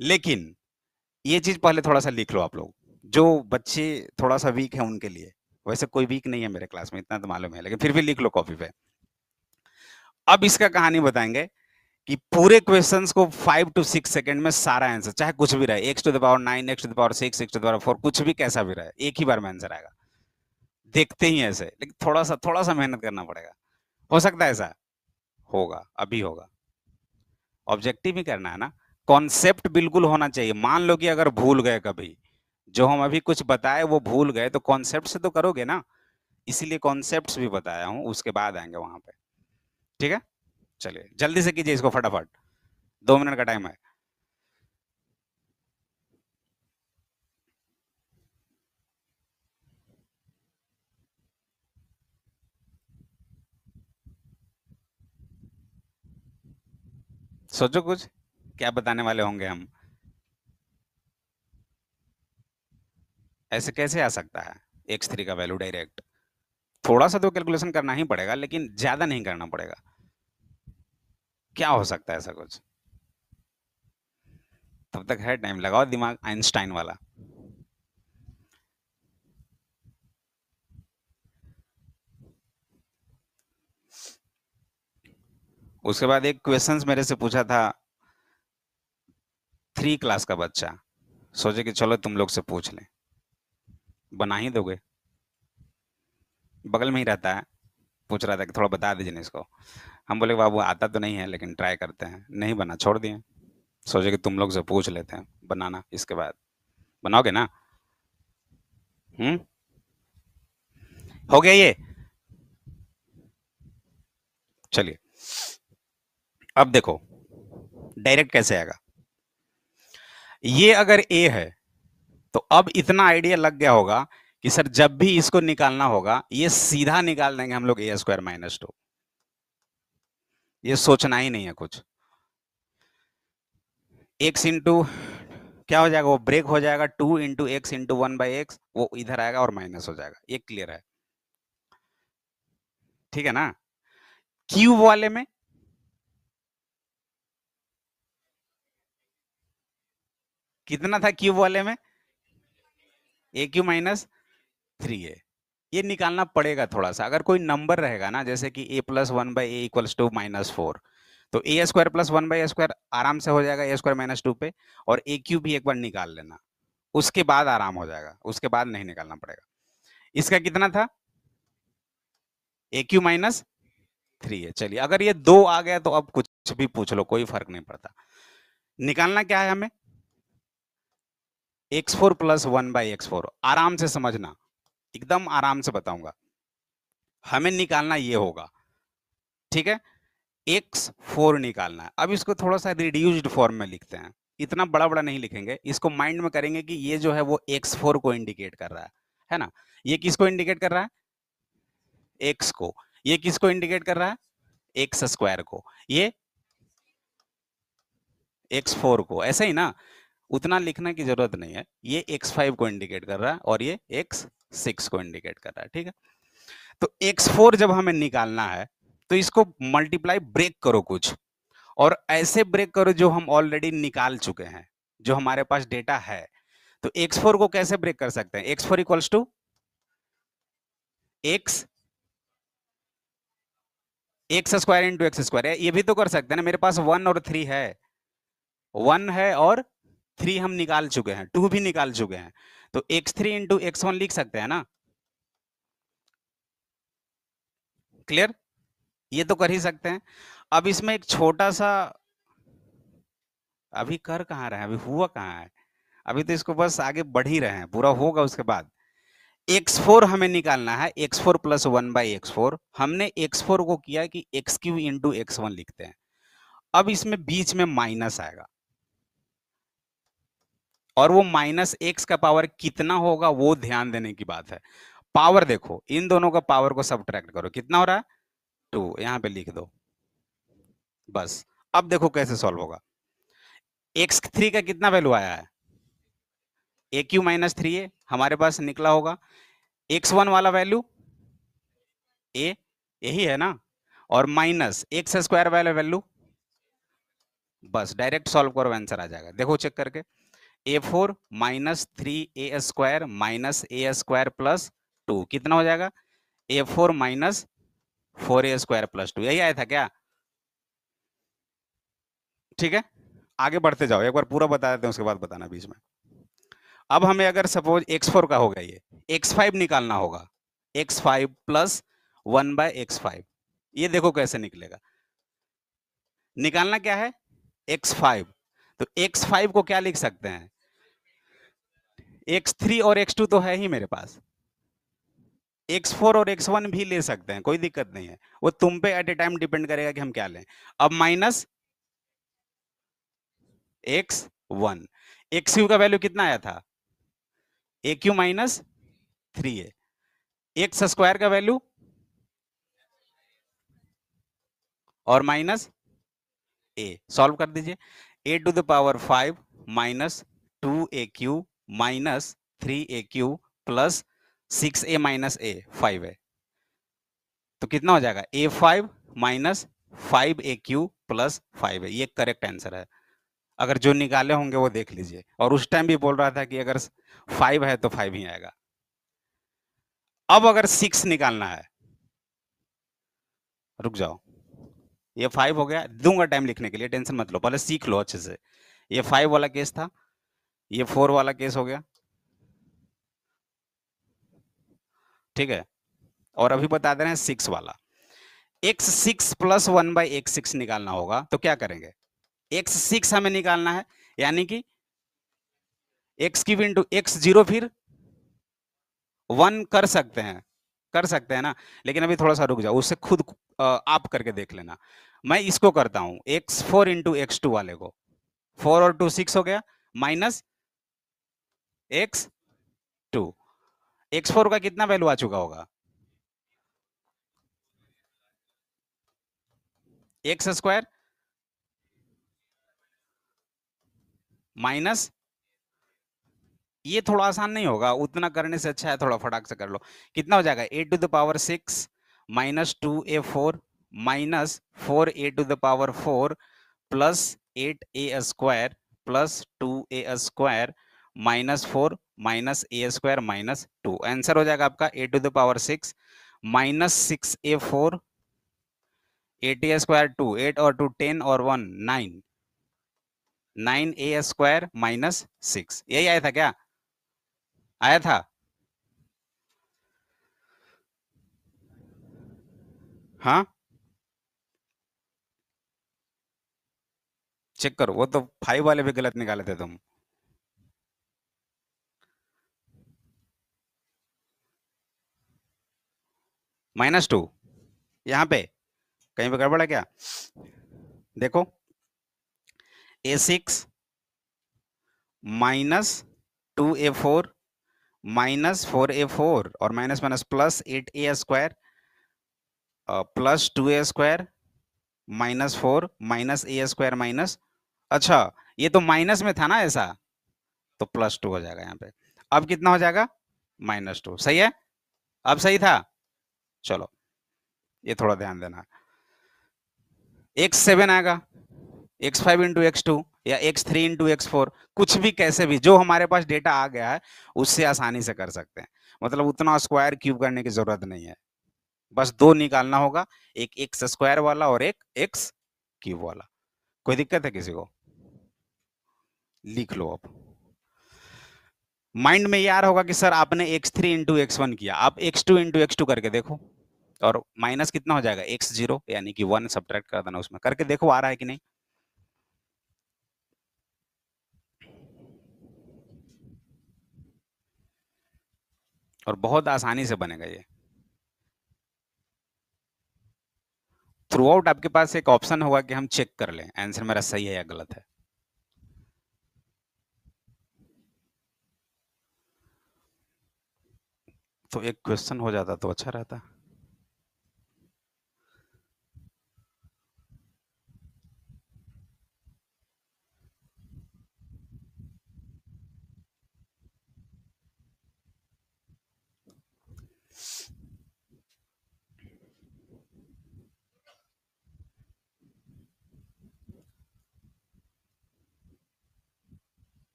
लेकिन ये चीज पहले थोड़ा सा लिख लो आप लोग, जो बच्चे थोड़ा सा वीक है उनके लिए। वैसे कोई वीक नहीं है मेरे क्लास में, इतना तो मालूम है, लेकिन फिर भी लिख लो कॉपी पे। अब इसका कहानी बताएंगे कि पूरे क्वेश्चंस को 5 to 6 सेकंड में सारा आंसर, चाहे कुछ भी रहे, x⁹ x⁶ x⁴, कुछ भी कैसा भी रहे, एक ही बार में आंसर आएगा। देखते ही ऐसे, लेकिन थोड़ा सा मेहनत करना पड़ेगा। हो सकता है ऐसा होगा, अभी होगा। ऑब्जेक्टिव ही करना है ना, कॉन्सेप्ट बिल्कुल होना चाहिए। मान लो कि अगर भूल गए कभी, जो हम अभी कुछ बताए वो भूल गए, तो कॉन्सेप्ट से तो करोगे ना, इसीलिए कॉन्सेप्ट्स भी बताया हूं, उसके बाद आएंगे वहां पे। ठीक है, चलिए जल्दी से कीजिए इसको फटाफट, 2 मिनट का टाइम है। सोचो कुछ, क्या बताने वाले होंगे हम? ऐसे कैसे आ सकता है x3 का वैल्यू डायरेक्ट? थोड़ा सा तो कैलकुलेशन करना ही पड़ेगा, लेकिन ज्यादा नहीं करना पड़ेगा। क्या हो सकता है ऐसा कुछ? तब तक है टाइम, लगाओ दिमाग आइंस्टाइन वाला। उसके बाद एक क्वेश्चंस मेरे से पूछा था 3 क्लास का बच्चा, सोचे कि चलो तुम लोग से पूछ लें, बना ही दोगे? बगल में ही रहता है, पूछ रहा था कि थोड़ा बता दीजिए ना इसको। हम बोले बाबू आता तो नहीं है, लेकिन ट्राई करते हैं। नहीं बना, छोड़ दिए। सोचे कि तुम लोग से पूछ लेते हैं, बनाना इसके बाद। बनाओगे ना? हम्म, हो गया ये? चलिए, अब देखो डायरेक्ट कैसे आएगा। ये अगर ए है तो अब इतना आइडिया लग गया होगा कि सर जब भी इसको निकालना होगा ये सीधा निकाल देंगे हम लोग ए स्क्वायर माइनस 2, ये सोचना ही नहीं है कुछ। एक्स इंटू क्या हो जाएगा, वो ब्रेक हो जाएगा, 2 इंटू एक्स इंटू 1/x, वो इधर आएगा और माइनस हो जाएगा, ये क्लियर है, ठीक है ना। क्यूब वाले में कितना था, क्यूब वाले में ए क्यू माइनस 3a, ये निकालना पड़ेगा थोड़ा सा। अगर कोई नंबर रहेगा ना, जैसे कि a plus 1/a equals to -4, तो ए स्क्वायर प्लस 1/a स्क्वायर आराम से हो जाएगा ए स्क्वायर माइनस 2 पे, और ए क्यू भी एक बार निकाल लेना, उसके बाद आराम हो जाएगा, उसके बाद नहीं निकालना पड़ेगा। इसका कितना था, ए क्यू माइनस 3 है। चलिए अगर ये 2 आ गया तो अब कुछ भी पूछ लो, कोई फर्क नहीं पड़ता। निकालना क्या है हमें, x4 प्लस 1/x4, आराम से समझना, एकदम आराम से बताऊंगा। हमें निकालना ये होगा, ठीक है, x4 निकालना है। अब इसको थोड़ा सा रिड्यूस्ड फॉर्म में लिखते हैं, इतना बड़ा बड़ा नहीं लिखेंगे, इसको माइंड में करेंगे कि ये जो है वो x4 को इंडिकेट कर रहा है ना। ये किसको इंडिकेट कर रहा है, x को। ये किसको इंडिकेट कर रहा है, एक्स स्क्वायर को। ये x4 को, ऐसा ही ना, उतना लिखने की जरूरत नहीं है। ये x5 को इंडिकेट कर रहा है और ये x6 को इंडिकेट कर रहा है, ठीक है। तो x4 जब हमें निकालना है तो इसको मल्टीप्लाई ब्रेक करो कुछ, और ऐसे ब्रेक करो जो हम ऑलरेडी निकाल चुके हैं, जो हमारे पास डेटा है। तो x4 को कैसे ब्रेक कर सकते हैं, x4 equals to x square into x square है। ये भी तो कर सकते हैं ना, मेरे पास 1 और 3 है, 1 है और 3 हम निकाल चुके हैं, 2 भी निकाल चुके हैं, तो x3 इंटू x1 लिख सकते हैं ना, क्लियर, ये तो कर ही सकते हैं। अब इसमें एक छोटा सा, अभी कर कहाँ रहे हैं, अभी हुआ कहाँ है, अभी तो इसको बस आगे बढ़ ही रहे हैं, पूरा होगा उसके बाद। x4 हमें निकालना है, x4 प्लस 1/x4, हमने x4 को किया कि x3 इंटू x1 लिखते हैं। अब इसमें बीच में माइनस आएगा, और वो माइनस एक्स का पावर कितना होगा वो ध्यान देने की बात है। पावर देखो, इन दोनों का पावर को सब्ट्रैक्ट करो, कितना हो रहा है, 2, यहां पे लिख दो बस। अब देखो कैसे सॉल्व होगा, x3 का कितना वैल्यू आया है, ए क्यू माइनस 3a हमारे पास निकला होगा, x1 वाला वैल्यू a, यही है ना, और माइनस एक्स स्क्वायर वाला वैल्यू, बस डायरेक्ट सॉल्व करो आंसर आ जाएगा, देखो चेक करके। a4 minus 3a square minus a square plus 2 कितना हो जाएगा, a4 minus 4a square plus 2, यही आया था क्या, ठीक है। आगे बढ़ते जाओ, एक बार पूरा बता देते हैं उसके बाद बताना बीच में। अब हमें अगर सपोज x4 का हो गया, ये x5 निकालना होगा, x5 प्लस 1/x5, ये देखो कैसे निकलेगा। निकालना क्या है, x5, तो x5 को क्या लिख सकते हैं, x3 और x2 तो है ही मेरे पास, x4 और x1 भी ले सकते हैं, कोई दिक्कत नहीं है, वो तुम पे एट ए टाइम डिपेंड करेगा कि हम क्या लें। अब माइनस x1, xq का वैल्यू कितना आया था, aq minus 3a, x square का वैल्यू और माइनस a, सॉल्व कर दीजिए, a to the power 5 minus 2aq minus 3aq plus 6a minus a 5 है, तो कितना हो जाएगा, a5 माइनस 5aq प्लस 5 है, ये करेक्ट आंसर है। अगर जो निकाले होंगे वो देख लीजिए, और उस टाइम भी बोल रहा था कि अगर 5 है तो 5 ही आएगा। अब अगर 6 निकालना है, रुक जाओ, ये 5 हो गया, दूंगा टाइम लिखने के लिए, टेंशन मत लो, पहले सीख लो अच्छे से। ये 5 वाला केस था, ये 4 वाला केस हो गया, ठीक है, और अभी बता दे रहे हैं 6 वाला। x6 प्लस 1/x6 निकालना होगा, तो क्या करेंगे, x6 हमें निकालना है, यानी कि x cube into x zero, फिर 1 कर सकते हैं ना, लेकिन अभी थोड़ा सा रुक जाओ, उससे खुद आप करके देख लेना। मैं इसको करता हूं, x4 इंटू x2 वाले को, 4 और 2 6 हो गया, माइनस x2, x4 का कितना वैल्यू आ चुका होगा? एक्स स्क्वायर माइनस, ये थोड़ा आसान नहीं होगा, उतना करने से अच्छा है थोड़ा फटाक से कर लो। कितना हो जाएगा? A to the power 6 minus 2a4 minus 4a⁴ plus 8a² plus 2a² minus 4 minus a² minus 2। Answer हो जाएगा आपका A to the power 6 minus 6a4 8a² 2 8 और 2 10 और 1 9 9a² माइनस 6। यही आया था क्या? आया था? हाँ, चेक करो, वो तो 5 वाले भी गलत निकाले थे तुम। -2 यहाँ पे कहीं पे गड़बड़ है क्या? देखो, a6 minus 2a4 minus 4a4 और minus minus plus 8a² plus 2a² minus 4 minus a² minus, अच्छा ये तो माइनस में था ना ऐसा, तो +2 हो जाएगा यहाँ पे। अब कितना हो जाएगा? -2। सही है? अब सही था? चलो, ये थोड़ा ध्यान देना। x7 आएगा, x5 इंटू x2 या x3 इंटू x4, कुछ भी कैसे भी, जो हमारे पास डेटा आ गया है उससे आसानी से कर सकते हैं। मतलब उतना स्क्वायर क्यूब करने की जरूरत नहीं है, बस दो निकालना होगा, एक एक्स स्क्वायर वाला और एक एक्स क्यूब वाला। कोई दिक्कत है किसी को? लिख लो अब। माइंड में ये आ रहा होगा कि सर आपने x3 इंटू x1 किया, आप x2 इंटू x2 करके देखो, और माइनस कितना हो जाएगा? x0 यानी कि 1 सब्ट्रैक्ट कर देना उसमें, करके देखो आ रहा है कि नहीं। और बहुत आसानी से बनेगा ये। थ्रू आउट आपके पास एक ऑप्शन होगा कि हम चेक कर लें आंसर मेरा सही है या गलत है। तो एक क्वेश्चन हो जाता तो अच्छा रहता।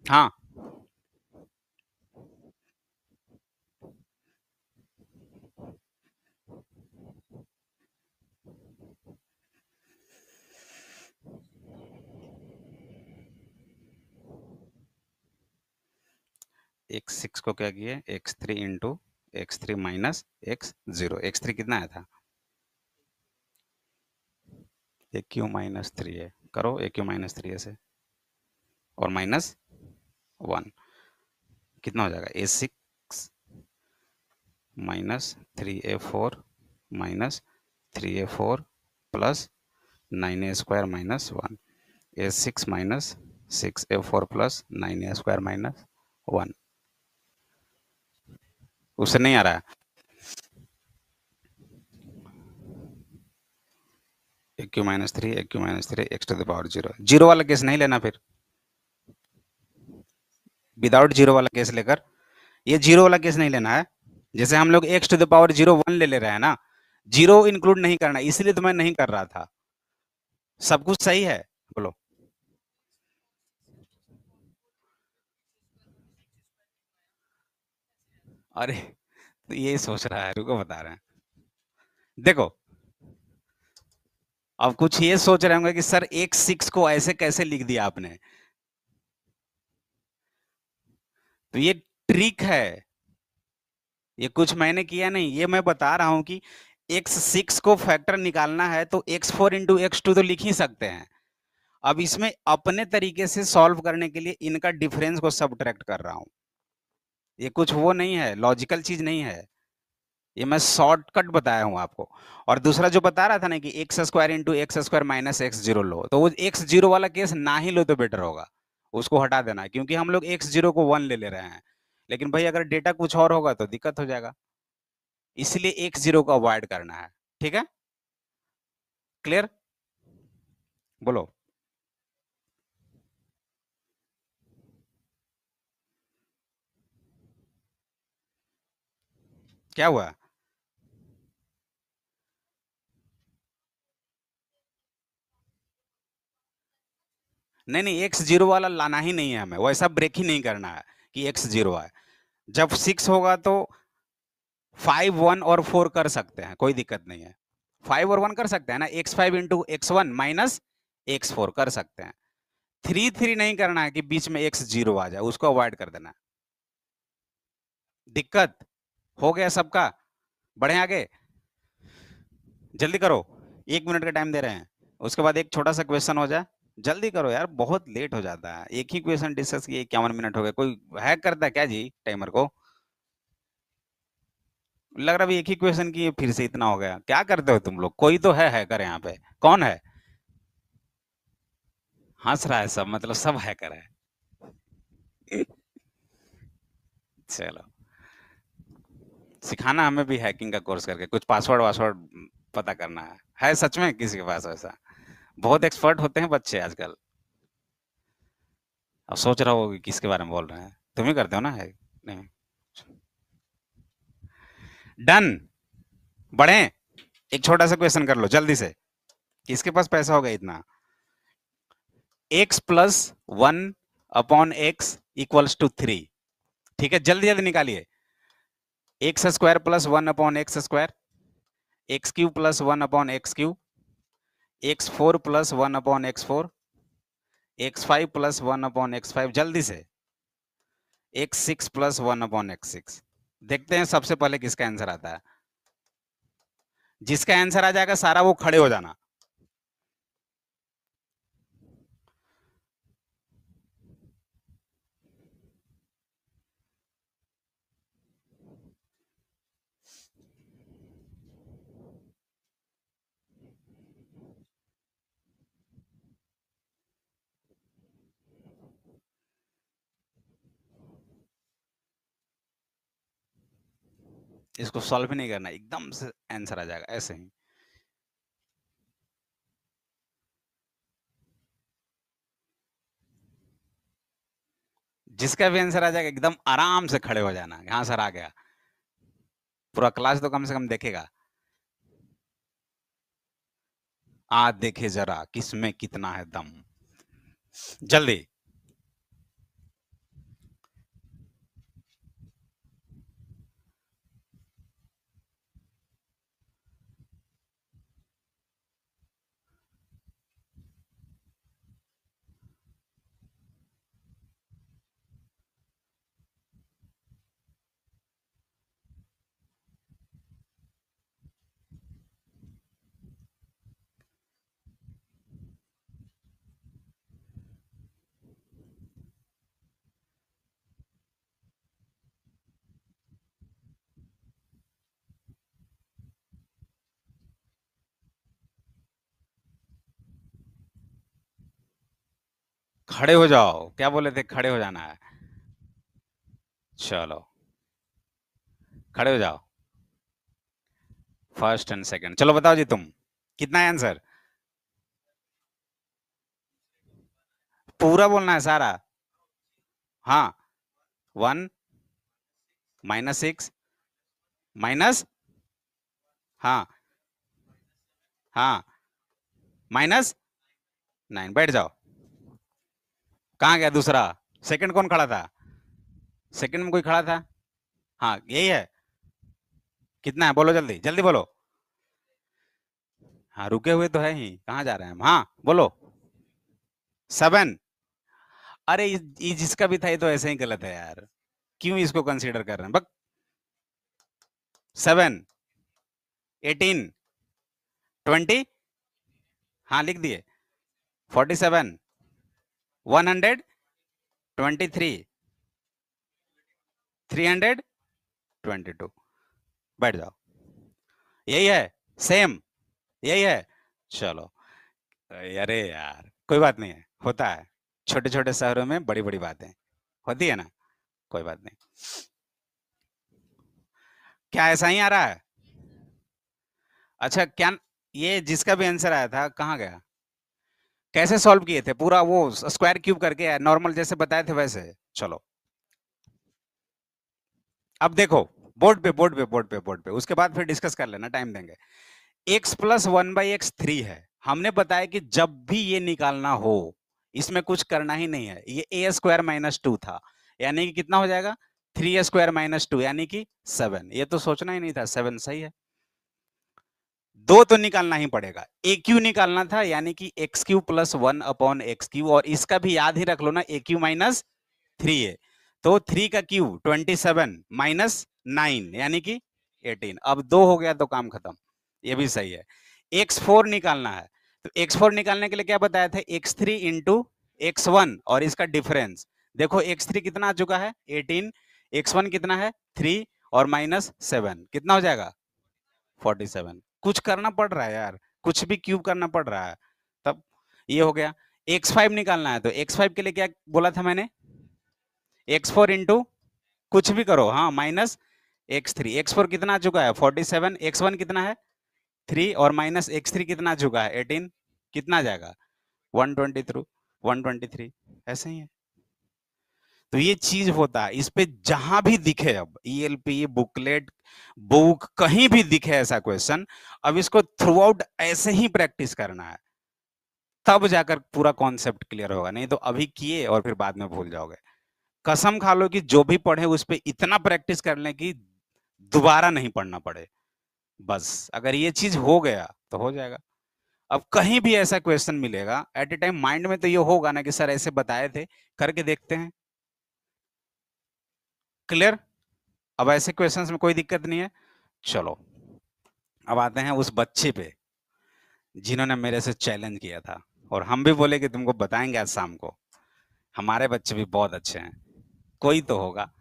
हाँ, x6 को क्या किए? x3 into x3 minus x0। x3 कितना आया था? AQ-3 है, करो AQ-3 ऐसे, और -1 कितना हो जाएगा? A6 minus 3a4 minus 3a4 plus 9a² minus 1। A6 minus 6a4 plus 9a² minus 1। उससे नहीं आ रहा है? AQ-3 AQ-3 x to the power 0। Zero वाला केस नहीं लेना फिर, विदाउट जीरो वाला केस लेकर, ये जीरो वाला केस नहीं लेना है। जैसे हम लोग x टू द पावर 0 1 ले रहे हैं ना, जीरो इंक्लूड नहीं करना, इसलिए तो मैं नहीं कर रहा था। सब कुछ सही है, बोलो। अरे, तो ये सोच रहा है, रुको बता रहे हैं। देखो, अब कुछ ये सोच रहे होंगे कि सर x6 को ऐसे कैसे लिख दिया आपने, तो ये ट्रिक है, ये कुछ मैंने किया नहीं, ये मैं बता रहा हूं कि x6 को फैक्टर निकालना है तो x4 इंटू x2 तो लिख ही सकते हैं। अब इसमें अपने तरीके से सॉल्व करने के लिए इनका डिफरेंस को सब्ट्रैक्ट कर रहा हूं। ये कुछ वो नहीं है, लॉजिकल चीज नहीं है, ये मैं शॉर्टकट बताया हूं आपको। और दूसरा जो बता रहा था ना कि X square into x square minus X zero लो, तो वो एक्स जीरो वाला केस ना ही लो तो बेटर होगा, उसको हटा देना, क्योंकि हम लोग एक्स जीरो को 1 ले ले रहे हैं। लेकिन भाई अगर डेटा कुछ और होगा तो दिक्कत हो जाएगा, इसलिए एक्स जीरो को अवॉइड करना है। ठीक है, क्लियर? बोलो। क्या हुआ? नहीं नहीं, एक्स जीरो वाला लाना ही नहीं है हमें, वैसा ब्रेक ही नहीं करना है कि एक्स जीरो है। जब 6 होगा तो 5 1 और 4 कर सकते हैं, कोई दिक्कत नहीं है। 5 और 1 कर सकते हैं ना, x5 into x1 minus x4 कर सकते हैं। 3 3 नहीं करना है कि बीच में x जीरो आ जाए, उसको अवॉइड कर देना है। दिक्कत हो गया सबका? बढ़े आगे, जल्दी करो, 1 मिनट का टाइम दे रहे हैं, उसके बाद एक छोटा सा क्वेश्चन हो जाए। जल्दी करो यार, बहुत लेट हो जाता है, एक ही क्वेश्चन डिस्कस किए 51 मिनट हो गए। कोई हैक करता है क्या जी टाइमर को? लग रहा है एक ही क्वेश्चन की फिर से इतना हो गया। क्या करते हो तुम लोग? कोई तो है हैकर यहाँ पे, कौन है? हंस रहा है सब, मतलब सब हैकर है। चलो, सिखाना हमें भी हैकिंग का कोर्स करके, कुछ पासवर्ड वासवर्ड पता करना है सच में किसी के पास वैसा? बहुत एक्सपर्ट होते हैं बच्चे आजकल। अब सोच रहा हो कि किसके बारे में बोल रहे हैं, तुम ही करते हो ना है? नहीं, डन। बढ़े, एक छोटा सा क्वेश्चन कर लो जल्दी से। किसके पास पैसा होगा इतना? X plus 1/x = 3। ठीक है, जल्दी जल्दी निकालिए। X square plus 1/x square, x cube plus 1/x Q, x4 plus 1/x4, x5 plus 1/x5, जल्दी से, x6 प्लस 1/x6। देखते हैं सबसे पहले किसका आंसर आता है। जिसका आंसर आ जाएगा सारा वो खड़े हो जाना। इसको सॉल्व ही नहीं करना, एकदम से आंसर आ जाएगा ऐसे ही। जिसका भी आंसर आ जाएगा एकदम आराम से खड़े हो जाना, हाँ सर आ गया। पूरा क्लास तो कम से कम देखेगा। आज देखे जरा किसमें कितना है दम, जल्दी। खड़े हो जाओ, क्या बोले थे? खड़े हो जाना है। चलो, खड़े हो जाओ, फर्स्ट एंड सेकंड। चलो बताओ जी, तुम कितना है आंसर? पूरा बोलना है सारा। हाँ, 1 -6 माइनस, हाँ हाँ, -9। बैठ जाओ। कहाँ गया दूसरा? सेकंड कौन खड़ा था? सेकंड में कोई खड़ा था? हाँ यही है। कितना है बोलो, जल्दी जल्दी बोलो। हाँ रुके हुए तो है ही, कहाँ जा रहे हैं हम? हाँ बोलो। 7। अरे ये जिसका भी था ये तो ऐसे ही गलत है यार, क्यों इसको कंसीडर कर रहे हैं? बक 7। 18, 20, हाँ लिख दिए, 47, 123, 322। बैठ जाओ, यही है, सेम यही है। चलो, अरे यार कोई बात नहीं है, होता है, छोटे छोटे शहरों में बड़ी बड़ी बातें होती है ना, कोई बात नहीं। क्या ऐसा ही आ रहा है? अच्छा, क्या ये जिसका भी आंसर आया था कहाँ गया? कैसे सॉल्व किए थे? पूरा वो स्क्वायर क्यूब करके नॉर्मल जैसे बताए थे वैसे? चलो, अब देखो, बोर्ड पे उसके बाद फिर डिस्कस कर लेना, टाइम देंगे। X plus one by x 3 है। हमने बताया कि जब भी ये निकालना हो, इसमें कुछ करना ही नहीं है, ये ए स्क्वायर माइनस टू था, यानी कि कितना हो जाएगा? 3 स्क्वायर माइनस 2 यानी कि 7। ये तो सोचना ही नहीं था, 7 सही है। दो तो निकालना ही पड़ेगा, ए क्यू निकालना था, यानी कि x cube plus 1/x Q, और इसका भी याद ही रख लो ना, ए क्यू माइनस 3 है, तो 3 का क्यू 27 माइनस 9 यानी कि 18। अब दो हो गया तो काम खत्म, ये भी सही है। x4 निकालना है, तो x4 निकालने के लिए क्या बताया था? x3 इंटू x1 और इसका डिफरेंस। देखो x3 कितना आ चुका है? 18, x1 कितना है? 3 और माइनस 7 कितना हो जाएगा? 47। कुछ करना पड़ रहा है यार, कुछ भी क्यूब करना पड़ रहा है, तब ये हो गया। x5 निकालना है, तो x5 के लिए क्या बोला था मैंने? x4 इंटू कुछ भी करो, हाँ, माइनस x3। x4 कितना आ चुका है? 47। x1 कितना है? 3 और माइनस x3 कितना आ चुका है? 18। कितना आ जाएगा? 123, 123। ऐसे ही है। तो ये चीज होता है, इस पे जहां भी दिखे, अब ईएलपी बुकलेट बुक कहीं भी दिखे ऐसा क्वेश्चन, अब इसको थ्रू आउट ऐसे ही प्रैक्टिस करना है, तब जाकर पूरा कॉन्सेप्ट क्लियर होगा, नहीं तो अभी किए और फिर बाद में भूल जाओगे। कसम खा लो कि जो भी पढ़े उस पे इतना प्रैक्टिस कर लें कि दोबारा नहीं पढ़ना पड़े। बस अगर ये चीज हो गया तो हो जाएगा। अब कहीं भी ऐसा क्वेश्चन मिलेगा एट ए टाइम, माइंड में तो ये होगा ना कि सर ऐसे बताए थे, करके देखते हैं। क्लियर? अब ऐसे क्वेश्चंस में कोई दिक्कत नहीं है। चलो, अब आते हैं उस बच्चे पे जिन्होंने मेरे से चैलेंज किया था, और हम भी बोले कि तुमको बताएंगे आज शाम को। हमारे बच्चे भी बहुत अच्छे हैं, कोई तो होगा।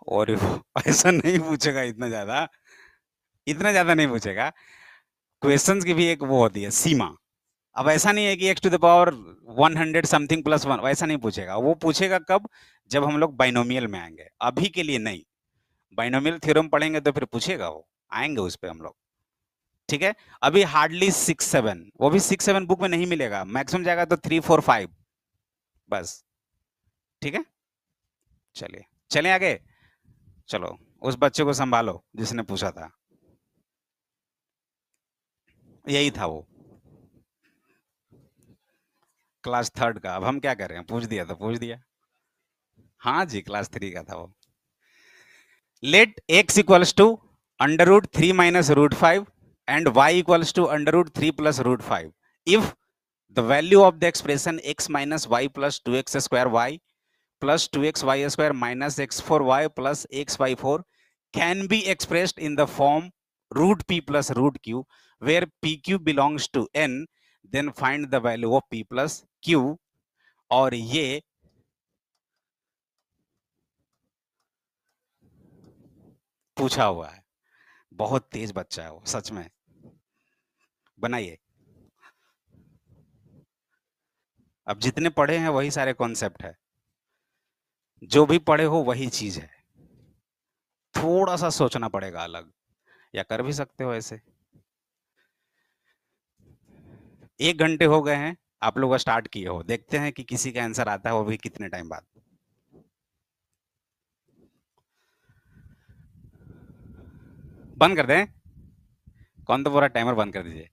और वो ऐसा नहीं पूछेगा इतना ज्यादा नहीं पूछेगा। क्वेश्चंस की भी एक वो होती है सीमा। अब ऐसा नहीं है कि x to the power 100 something plus one, वैसा नहीं पूछेगा। वो पूछेगा कब? जब हम लोग बाइनोमियल में आएंगे, अभी के लिए नहीं। बाइनोमियल थ्योरम पढ़ेंगे तो फिर पूछेगा, वो आएंगे उस पे हम लोग। ठीक है? अभी हार्डली 6 7, वो भी 6 7 बुक में नहीं मिलेगा, मैक्सिमम जाएगा तो 3 4 5, बस। ठीक है, चलिए, चलें आगे। चलो, उस बच्चे को संभालो जिसने पूछा था, यही था वो, क्लास थर्ड का। अब हम क्या कर रहे हैं, पूछ दिया तो पूछ दिया। हाँ जी, क्लास 3 का था वो। Let x equals to √3 - √5 and y equals to √3 plus √5 if the value of the expression x minus y plus 2x square y plus 2x y square minus x4y plus x y4 can be expressed in the form √p plus √q where pq belongs to n, then find the value of p plus q। और ये पूछा हुआ है, बहुत तेज बच्चा है वो सच में। बनाइए। अब जितने पढ़े हैं वही सारे कॉन्सेप्ट है, जो भी पढ़े हो वही चीज है, थोड़ा सा सोचना पड़ेगा अलग, या कर भी सकते हो ऐसे। 1 घंटे हो गए हैं, आप लोग स्टार्ट किए हो, देखते हैं कि किसी का आंसर आता है वो भी कितने टाइम बाद। बंद कर दें? कौन तो पूरा टाइमर बंद कर दीजिए।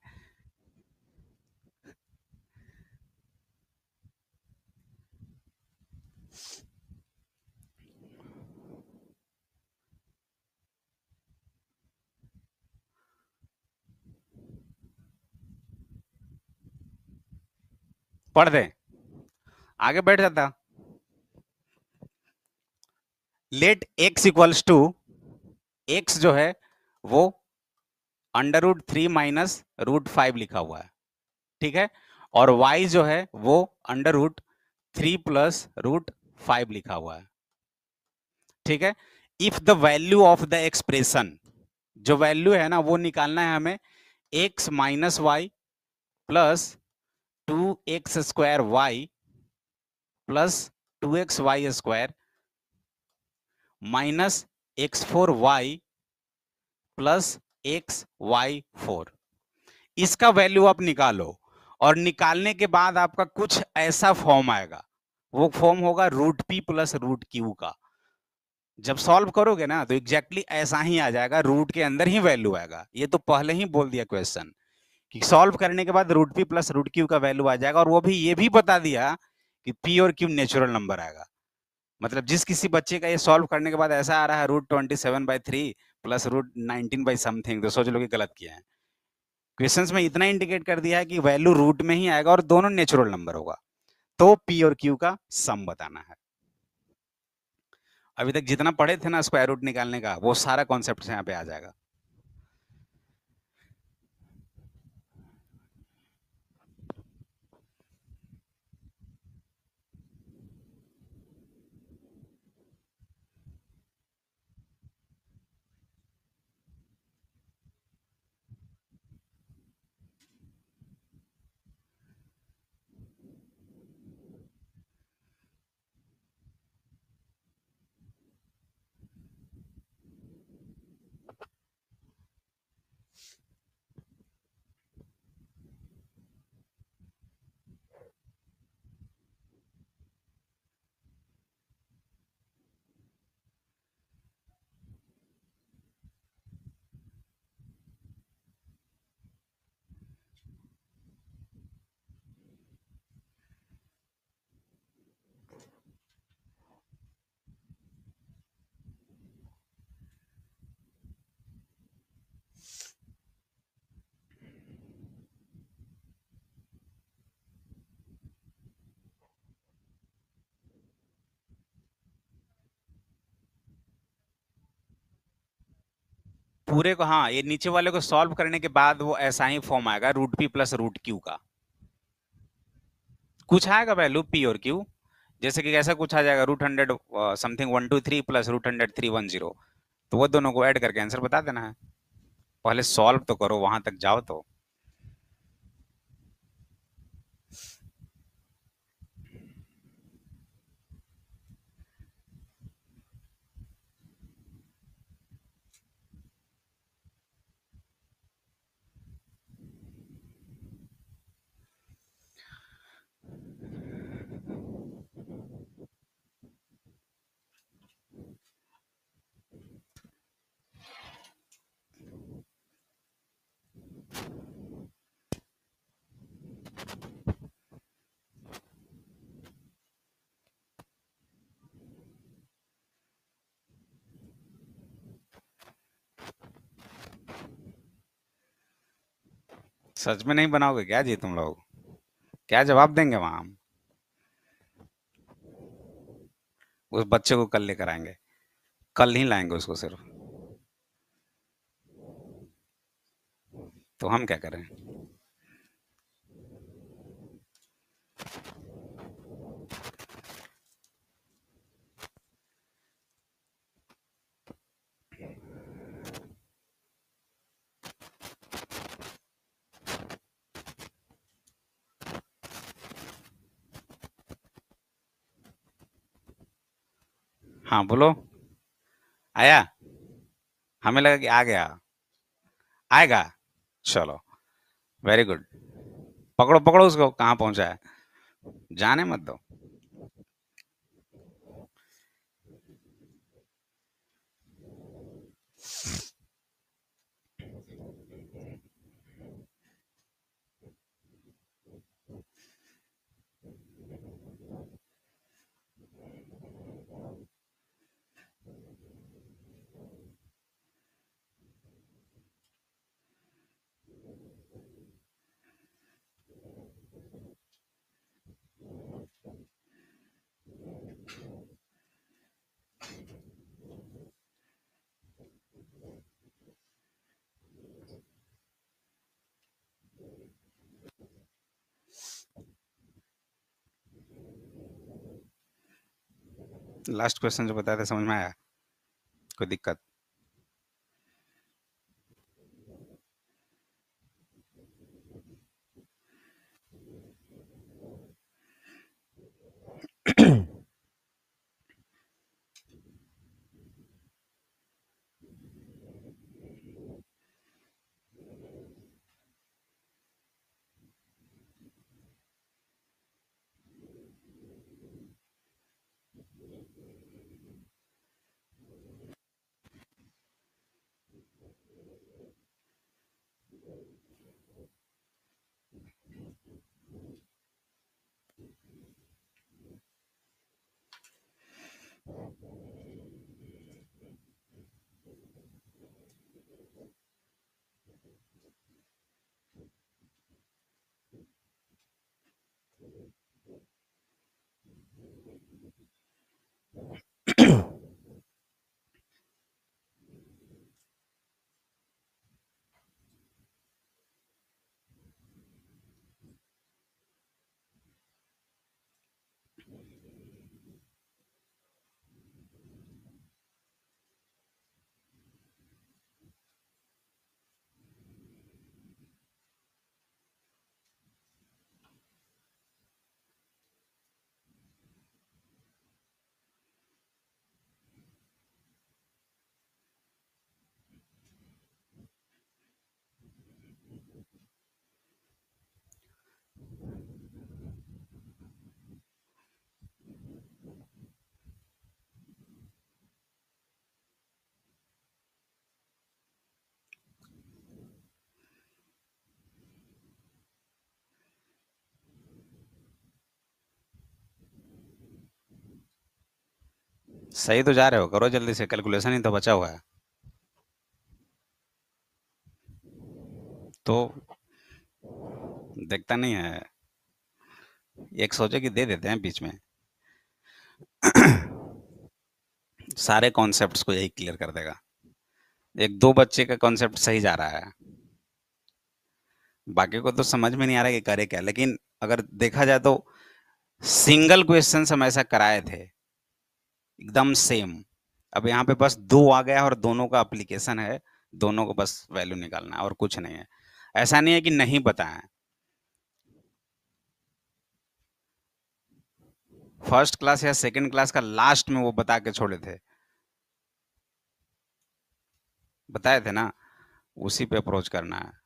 पढ़ दें, आगे बैठ जाता। Let x equals to x जो है वो √3 माइनस √5 लिखा हुआ है, ठीक है, और y जो है वो √3 प्लस √5 लिखा हुआ है, ठीक है। If the value of the expression, जो वैल्यू है ना वो निकालना है हमें, x minus y plus 2x² plus 2xy² minus x4y plus xy4, इसका वैल्यू आप निकालो, और निकालने के बाद आपका कुछ ऐसा फॉर्म आएगा, वो फॉर्म होगा √p प्लस √q का। जब सॉल्व करोगे ना तो एग्जैक्टली ऐसा ही आ जाएगा, रूट के अंदर ही वैल्यू आएगा। ये तो पहले ही बोल दिया क्वेश्चन कि सॉल्व करने के बाद √p प्लस √q का वैल्यू आ जाएगा, और वो भी ये भी बता दिया कि p और q नेचुरल नंबर आएगा। मतलब जिस किसी बच्चे का ये सॉल्व करने के बाद ऐसा आ रहा है √27/3 प्लस √19 बाई समथिंग, तो सोच लो कि गलत किया है। क्वेश्चंस में इतना इंडिकेट कर दिया है कि वैल्यू रूट में ही आएगा और दोनों नेचुरल नंबर होगा, तो p और q का सम बताना है। अभी तक जितना पढ़े थे ना स्क्वायर रूट निकालने का, वो सारा कॉन्सेप्ट यहाँ पे आ जाएगा। पूरे को, हाँ, ये नीचे वाले को सॉल्व करने के बाद वो ऐसा ही फॉर्म आएगा √p प्लस √q का। कुछ आएगा वैल्यू p और q, जैसे कि ऐसा कुछ आ जाएगा √100 समथिंग 123 प्लस √100 310, तो वो दोनों को ऐड करके आंसर बता देना है। पहले सॉल्व तो करो, वहां तक जाओ तो। सच में नहीं बनाओगे क्या जी तुम लोग? क्या जवाब देंगे वहां हम? उस बच्चे को कल लेकर आएंगे, कल नहीं लाएंगे उसको सिर्फ, तो हम क्या करें? हाँ बोलो। आया? हमें लगा कि आ गया। आएगा? चलो, वेरी गुड। पकड़ो पकड़ो उसको, कहाँ पहुंचा है, जाने मत दो। लास्ट क्वेश्चन जो बताया था समझ में आया? कोई दिक्कत? सही तो जा रहे हो, करो जल्दी से, कैलकुलेशन ही तो बचा हुआ है। तो देखता नहीं है, एक सोचे कि दे देते हैं बीच में। सारे कॉन्सेप्ट्स को यही क्लियर कर देगा। एक दो बच्चे का कॉन्सेप्ट सही जा रहा है, बाकी को तो समझ में नहीं आ रहा कि करे क्या। लेकिन अगर देखा जाए तो सिंगल क्वेश्चन हम ऐसा कराए थे, एकदम सेम। अब यहाँ पे बस दो आ गया और दोनों का एप्लीकेशन है, दोनों को बस वैल्यू निकालना है और कुछ नहीं है। ऐसा नहीं है कि नहीं बताया। फर्स्ट क्लास या सेकंड क्लास का लास्ट में वो बता के छोड़े थे, बताए थे ना, उसी पे अप्रोच करना है।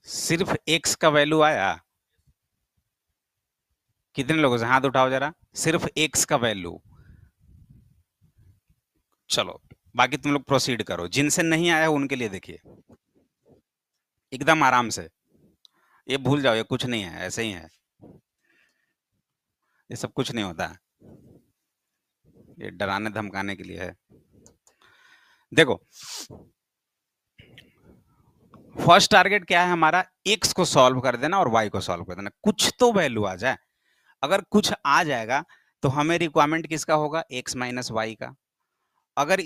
सिर्फ एक्स का वैल्यू आया? कितने लोगों से, हाथ उठाओ जरा। सिर्फ एक्स का वैल्यू। चलो, बाकी तुम लोग प्रोसीड करो, जिनसे नहीं आया उनके लिए देखिए, एकदम आराम से। ये भूल जाओ, ये कुछ नहीं है, ऐसे ही है, ये सब कुछ नहीं होता है, ये डराने धमकाने के लिए है। देखो, फर्स्ट टारगेट क्या है हमारा? एक्स को सॉल्व कर देना और वाई को सॉल्व कर देना, कुछ तो वैल्यू आ जाए। अगर कुछ आ जाएगा तो हमें रिक्वायरमेंट किसका होगा? एक्स माइनस वाई का। अगर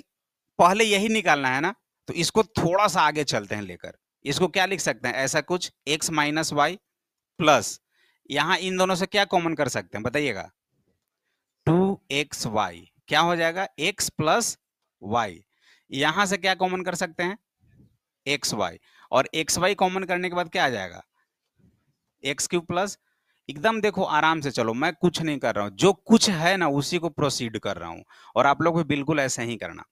पहले यही निकालना है ना, तो इसको थोड़ा सा आगे चलते हैं लेकर। इसको क्या लिख सकते हैं? ऐसा कुछ एक्स माइनस वाई प्लस, यहां इन दोनों से क्या कॉमन कर सकते हैं बताइएगा? 2xy क्या हो जाएगा? x plus y. यहां से क्या कॉमन कर सकते हैं? X y. और एक्स वाई कॉमन करने के बाद क्या आ जाएगा? X cube plus. एकदम देखो आराम से चलो, मैं कुछ नहीं कर रहा हूं, जो कुछ है ना उसी को प्रोसीड कर रहा हूं, और आप लोग भी बिल्कुल ऐसे ही करना।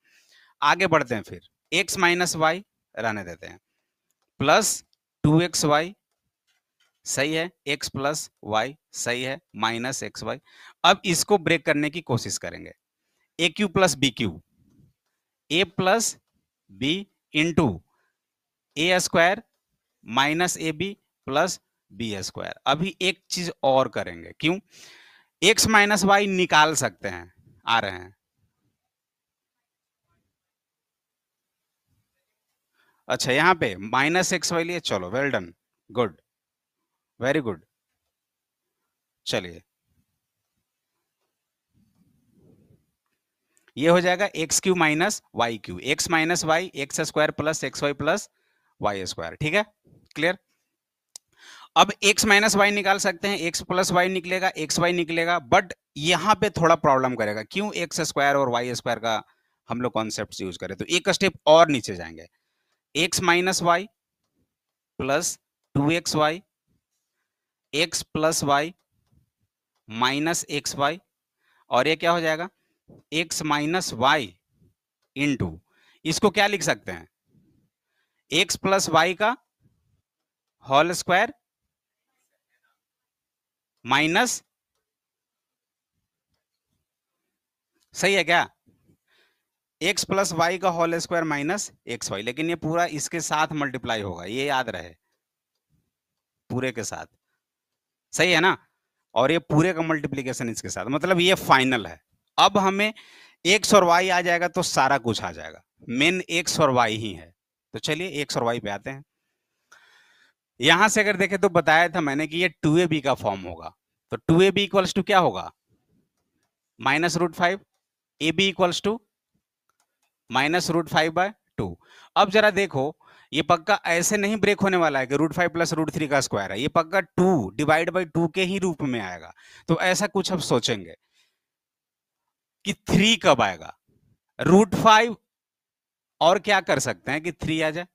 आगे बढ़ते हैं फिर, एक्स माइनस वाई रहने देते हैं, प्लस 2xy सही है, x प्लस वाई सही है, माइनस एक्स वाई। अब इसको ब्रेक करने की कोशिश करेंगे। A cube plus B cube, A plus B into A square minus A B plus B square. अभी एक चीज और करेंगे, क्यों? x माइनस वाई निकाल सकते हैं, आ रहे हैं। अच्छा, यहाँ पे माइनस एक्स वाई लिए, चलो well done, good, very good. चलिए, ये हो जाएगा x cube minus y cube, x minus y x square plus x y plus y square. ठीक है, क्लियर। अब x माइनस वाई निकाल सकते हैं, x प्लस वाई निकलेगा, एक्स वाई निकलेगा, बट यहां पे थोड़ा प्रॉब्लम करेगा। क्यों एक्स स्क्वायर और वाई स्क्वायर का हम लोग कॉन्सेप्ट यूज करें? तो एक स्टेप और नीचे जाएंगे, x minus y plus 2xy, x plus y minus x y, और ये क्या हो जाएगा? x माइनस वाई इंटू, इसको क्या लिख सकते हैं? x प्लस वाई का होल स्क्वायर माइनस, सही है क्या? x प्लस वाई का whole square minus x y, लेकिन ये पूरा इसके साथ मल्टीप्लाई होगा, ये याद रहे, पूरे के साथ। सही है ना? और ये पूरे का मल्टीप्लीकेशन इसके साथ, मतलब ये फाइनल है। अब हमें x और y आ जाएगा तो सारा कुछ आ जाएगा, मेन x और y ही है। तो चलिए x और y पे आते हैं। यहां से अगर देखें तो बताया था मैंने कि ये 2ab का फॉर्म होगा। तो 2ab इक्वल्स टू क्या होगा? -√5, ab इक्वल्स टू -√5/2। अब जरा देखो, ये पक्का ऐसे नहीं ब्रेक होने वाला है कि √5 प्लस √3 का स्क्वायर है, ये पक्का 2 डिवाइड बाई 2 के ही रूप में आएगा। तो ऐसा कुछ अब सोचेंगे कि 3 कब आएगा? √5, और क्या कर सकते हैं कि 3 आ जाए?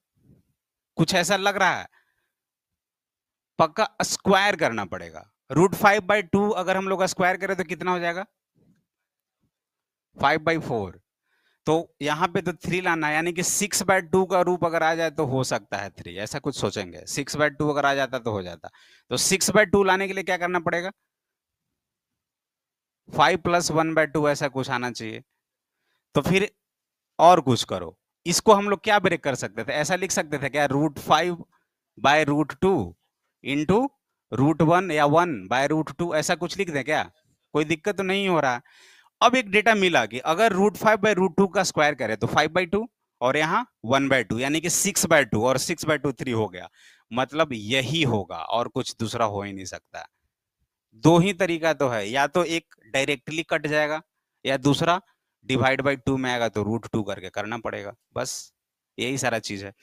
कुछ ऐसा लग रहा है? पक्का स्क्वायर करना पड़ेगा। √5/2 अगर हम लोग स्क्वायर करें तो कितना हो जाएगा? 5/4। तो यहाँ पे तो 3 लाना है, यानी कि 6/2 का रूप अगर आ जाए तो हो सकता है 3, ऐसा कुछ सोचेंगे। 6/2 अगर आ जाता तो हो जाता। तो 6/2 लाने के लिए क्या करना पड़ेगा? 5 प्लस 1/2 ऐसा कुछ आना चाहिए। तो फिर और कुछ करो, इसको हम लोग क्या ब्रेक कर सकते थे? ऐसा लिख सकते थे क्या? √5/√2 इंटू √1 या 1/√2, ऐसा कुछ लिख दें क्या? कोई दिक्कत तो नहीं हो रहा। अब एक डेटा मिला कि अगर √5/√2 का स्क्वायर करें तो 5/2, और यहाँ 1/2, यानी कि 6/2, और 6/2 3 हो गया। मतलब यही होगा, और कुछ दूसरा हो ही नहीं सकता। दो ही तरीका तो है, या तो एक डायरेक्टली कट जाएगा, या दूसरा डिवाइड बाई 2 में आएगा तो √2 करके करना पड़ेगा, बस यही सारा चीज है।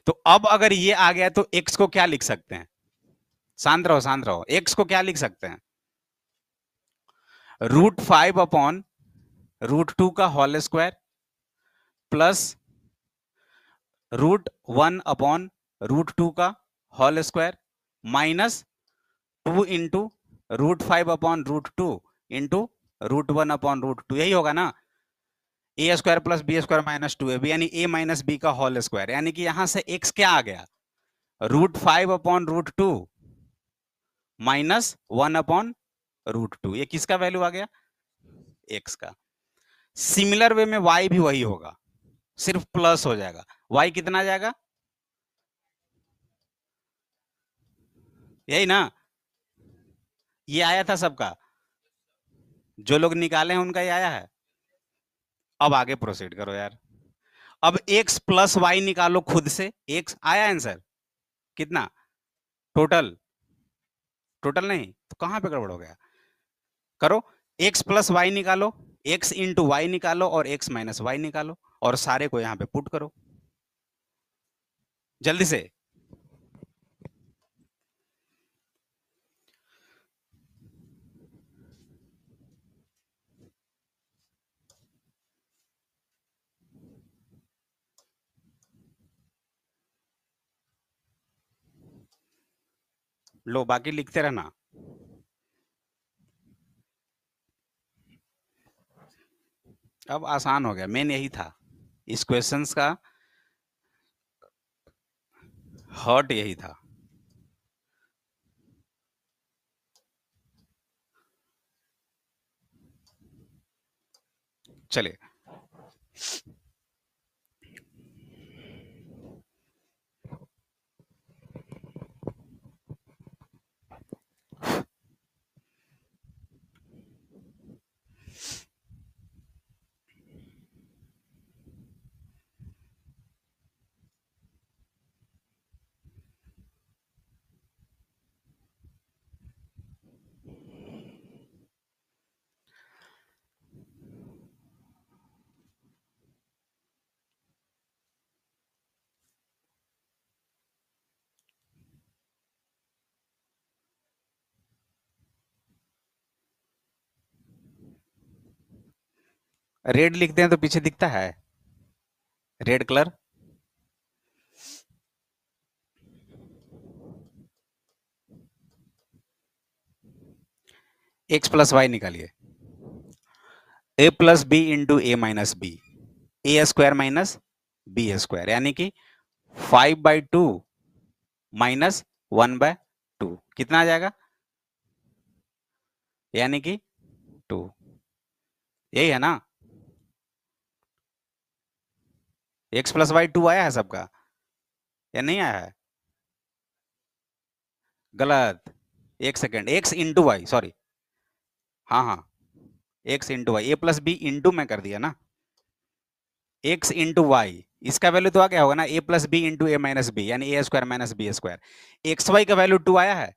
तो अब अगर ये आ गया तो x को क्या लिख सकते हैं? शांत रहो शांत रहो, x को क्या लिख सकते हैं? √5/√2 का होल स्क्वायर प्लस √1/√2 का whole square minus 2 into √5/√2 into √1/√2, यही होगा ना? A square plus B square minus 2ab, यानी a माइनस बी का होल स्क्वायर, यानी कि यहां से x क्या आ गया? √5/√2 माइनस 1/√2, ये किसका वैल्यू आ गया? x का। सिमिलर वे में y भी वही होगा, सिर्फ प्लस हो जाएगा। y कितना आ जाएगा? यही ना? ये आया था सबका, जो लोग निकाले हैं उनका ये आया है। अब आगे प्रोसीड करो यार। अब x प्लस वाई निकालो खुद से, x आया आंसर कितना? टोटल, टोटल नहीं तो कहां पे गड़बड़ हो गया? करो, x प्लस वाई निकालो, x इंटू वाई निकालो, और x माइनस वाई निकालो, और सारे को यहां पे पुट करो जल्दी से। लो, बाकी लिखते रहना। अब आसान हो गया, मेन यही था इस क्वेश्चंस का, हर्ट यही था। चलिए, रेड लिखते हैं तो पीछे दिखता है red colour. X plus y निकालिए, a plus B into a minus b, a square minus b square, यानी कि 5/2 माइनस 1/2 कितना आ जाएगा, यानी कि 2। यही है ना, एक्स प्लस वाई 2 आया है सबका या नहीं आया है? गलत, एक second, x into y, sorry, हाँ हाँ, x into y, a plus B into में कर दिया ना, एक्स इंटू वाई, इसका वैल्यू तो आ गया होगा ना, a plus B into a minus b, यानी a square minus b square. X y का वैल्यू 2 आया है,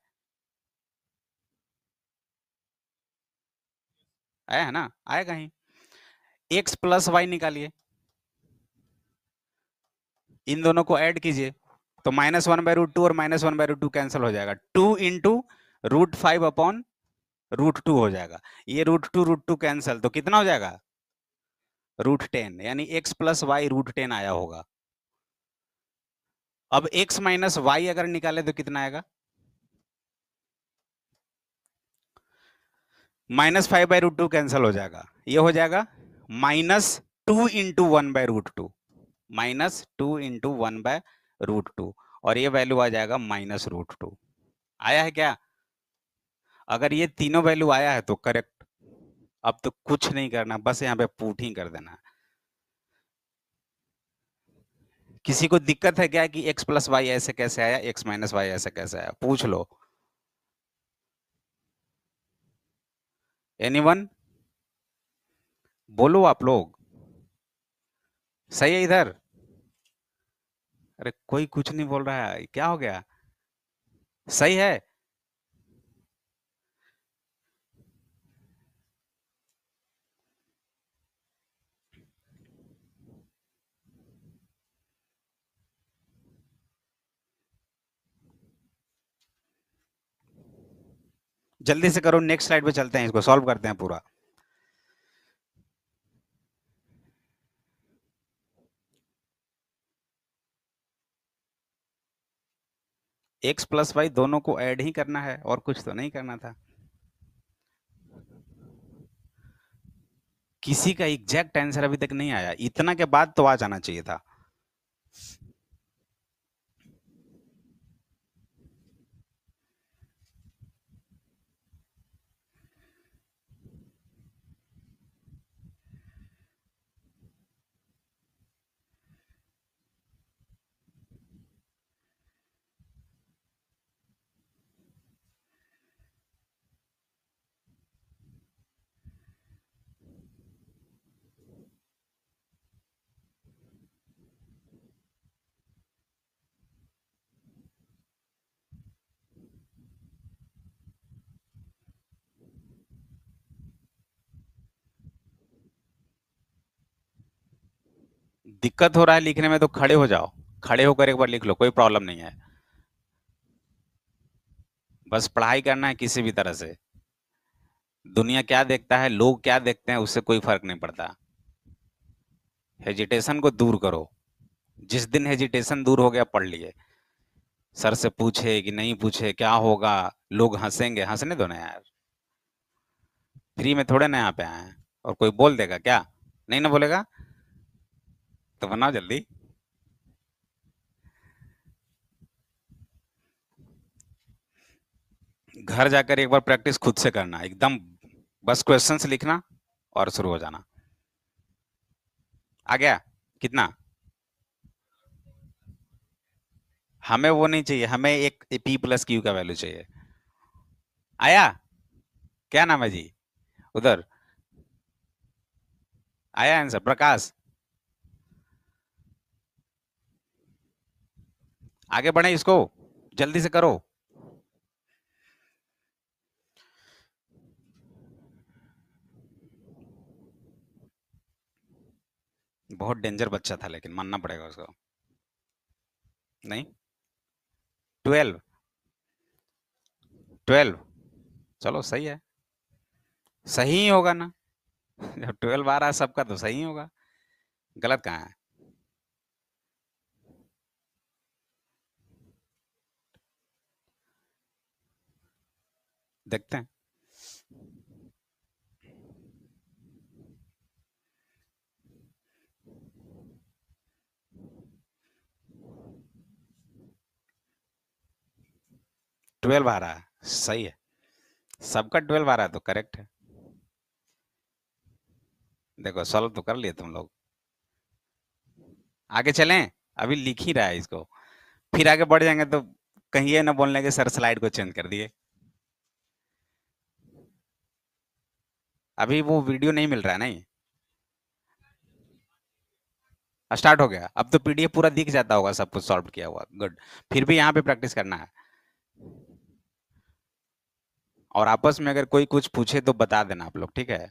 आया है ना, आया कहीं? एक्स प्लस वाई निकालिए, इन दोनों को ऐड कीजिए, तो -1/√2 और -1/√2 कैंसिल हो जाएगा, 2 इंटू √5 अपॉन √2 हो जाएगा, ये √2 कैंसिल, तो कितना हो जाएगा, √10, यानी x प्लस वाई √10 आया होगा। अब x माइनस वाई अगर निकाले तो कितना आएगा, -5/√2 कैंसिल हो जाएगा, ये हो जाएगा -2 इंटू 1/√2, -2 इंटू 1/√2, और ये वैल्यू आ जाएगा -√2। आया है क्या? अगर ये तीनों वैल्यू आया है तो करेक्ट, अब तो कुछ नहीं करना, बस यहाँ पे पुट ही कर देना। किसी को दिक्कत है क्या कि x प्लस वाई ऐसे कैसे आया, x माइनस वाई ऐसे कैसे आया, पूछ लो। एनीवन, बोलो आप लोग, सही है इधर? अरे कोई कुछ नहीं बोल रहा है, क्या हो गया? सही है? जल्दी से करो, नेक्स्ट स्लाइड पे चलते हैं, इसको सॉल्व करते हैं पूरा। एक्स प्लस वाई दोनों को ऐड ही करना है, और कुछ तो नहीं करना था। किसी का एग्जैक्ट आंसर अभी तक नहीं आया, इतना के बाद तो आ जाना चाहिए था। दिक्कत हो रहा है लिखने में तो खड़े हो जाओ, खड़े होकर एक बार लिख लो, कोई प्रॉब्लम नहीं है। बस पढ़ाई करना है किसी भी तरह से, दुनिया क्या देखता है, लोग क्या देखते हैं, उससे कोई फर्क नहीं पड़ता। हेजिटेशन को दूर करो, जिस दिन हेजिटेशन दूर हो गया पढ़ लिए। सर से पूछे कि नहीं पूछे क्या होगा, लोग हंसेंगे, हंसने दो ना यार, फ्री में थोड़े ना यहाँ पे आए हैं, और कोई बोल देगा क्या, नहीं ना बोलेगा, तो बनाओ जल्दी। घर जाकर एक बार प्रैक्टिस खुद से करना एकदम, बस क्वेश्चंस लिखना और शुरू हो जाना। आ गया कितना? हमें वो नहीं चाहिए, हमें एक p प्लस क्यू का वैल्यू चाहिए। आया? क्या नाम है जी उधर? आया आंसर प्रकाश? आगे बढ़े इसको, जल्दी से करो। बहुत डेंजर बच्चा था लेकिन मानना पड़ेगा उसको। नहीं, 12। 12, चलो सही है, सही ही होगा ना। जब 12 आ रहा है सबका तो सही होगा, गलत कहाँ है? देखते हैं। 12 आ रहा है, सही है, सबका 12 आ रहा है तो करेक्ट है। देखो सॉल्व तो कर लिए तुम लोग। आगे चलें? अभी लिख ही रहा है इसको, फिर आगे बढ़ जाएंगे तो कहीं ये ना बोलने के सर स्लाइड को चेंज कर दिए। अभी वो वीडियो नहीं मिल रहा है नहीं? स्टार्ट हो गया, अब तो पीडीएफ पूरा दिख जाता होगा सब कुछ सॉल्व किया हुआ, गुड। फिर भी यहाँ पे प्रैक्टिस करना है, और आपस में अगर कोई कुछ पूछे तो बता देना आप लोग, ठीक है?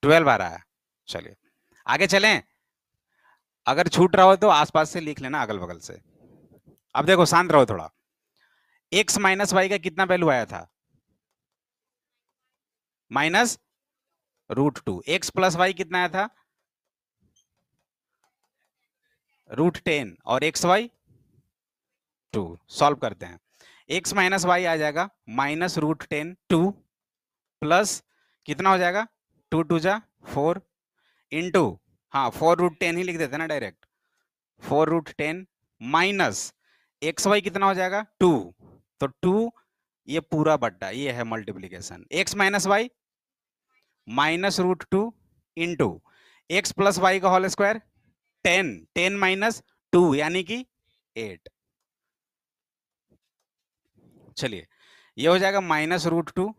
12 आ रहा है, चलिए आगे चलें। अगर छूट रहा हो तो आसपास से लिख लेना, अगल बगल से। अब देखो शांत रहो थोड़ा। x माइनस वाई का कितना वैल्यू आया था? माइनस √2। एक्स प्लस वाई कितना आया था? √10। और एक्स वाई 2। सॉल्व करते हैं। x माइनस वाई आ जाएगा -√10 2 प्लस कितना हो जाएगा? 2 2 जा 4 इंटू, हाँ 4√10 ही लिख देते ना डायरेक्ट। 4√10 माइनस एक्स वाई कितना हो जाएगा? 2। तो 2, ये पूरा बट्टा, ये है multiplication. x minus y -√2 into x plus y का होल स्क्वायर 10। 10 माइनस 2 यानी कि 8। चलिए ये हो जाएगा -√2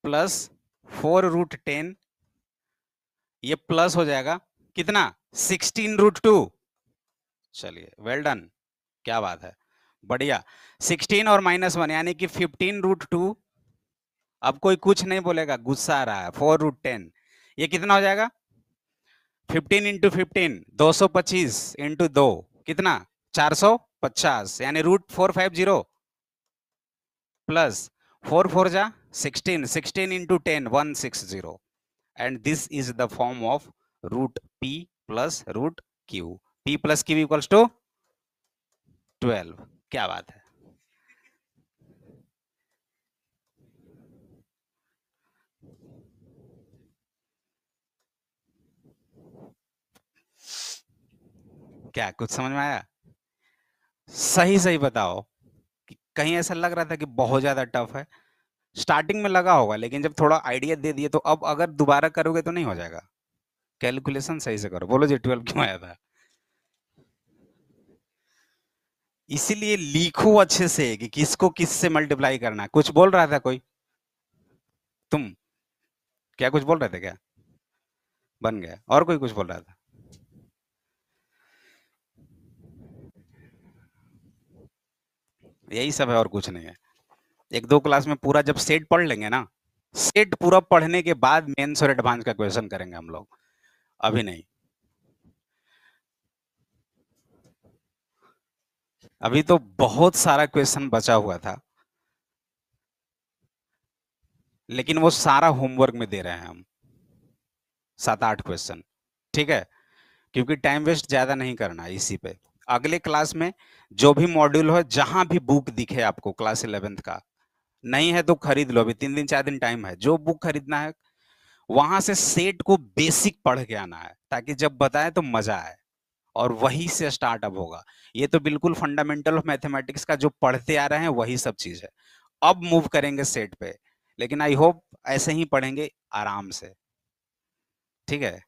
प्लस 4√10, ये प्लस हो जाएगा कितना? 16√2। चलिए वेल डन, क्या बात है, बढ़िया। 16 और -1 यानी कि 15√2। अब कोई कुछ नहीं बोलेगा, गुस्सा आ रहा है। 4√10, ये कितना हो जाएगा? 15 इंटू 15 225 इंटू 2 कितना? 450 यानी √450 प्लस 4 4 जा 16, 16 into 10 160। And this is the form of √p plus √q। p plus q equals to 12। क्या बात है, क्या कुछ समझ में आया? सही सही बताओ कि कहीं ऐसा लग रहा था कि बहुत ज्यादा टफ है? स्टार्टिंग में लगा होगा, लेकिन जब थोड़ा आइडिया दे दिए तो अब अगर दोबारा करोगे तो नहीं हो जाएगा। कैलकुलेशन सही से करो। बोलो जी 12 क्यों आया था? इसीलिए लिखो अच्छे से कि किसको किससे मल्टीप्लाई करना है। कुछ बोल रहा था कोई? तुम क्या कुछ बोल रहे थे क्या? बन गया। और कोई कुछ बोल रहा था? यही सब है और कुछ नहीं है। एक दो क्लास में पूरा जब सेट पढ़ लेंगे ना, सेट पूरा पढ़ने के बाद मेंस और एडवांस का क्वेश्चन करेंगे हम लोग, अभी नहीं। अभी तो बहुत सारा क्वेश्चन बचा हुआ था, लेकिन वो सारा होमवर्क में दे रहे हैं हम, 7 8 क्वेश्चन, ठीक है? क्योंकि टाइम वेस्ट ज्यादा नहीं करना है इसी पे। अगले क्लास में जो भी मॉड्यूल हो, जहां भी बुक दिखे आपको क्लास 11th का, नहीं है तो खरीद लो, अभी 3 दिन 4 दिन टाइम है। जो बुक खरीदना है वहां से सेट को बेसिक पढ़ के आना है, ताकि जब बताए तो मजा आए, और वही से स्टार्टअप होगा। ये तो बिल्कुल फंडामेंटल ऑफ मैथमेटिक्स का जो पढ़ते आ रहे हैं वही सब चीज है। अब मूव करेंगे सेट पे, लेकिन आई होप ऐसे ही पढ़ेंगे आराम से, ठीक है?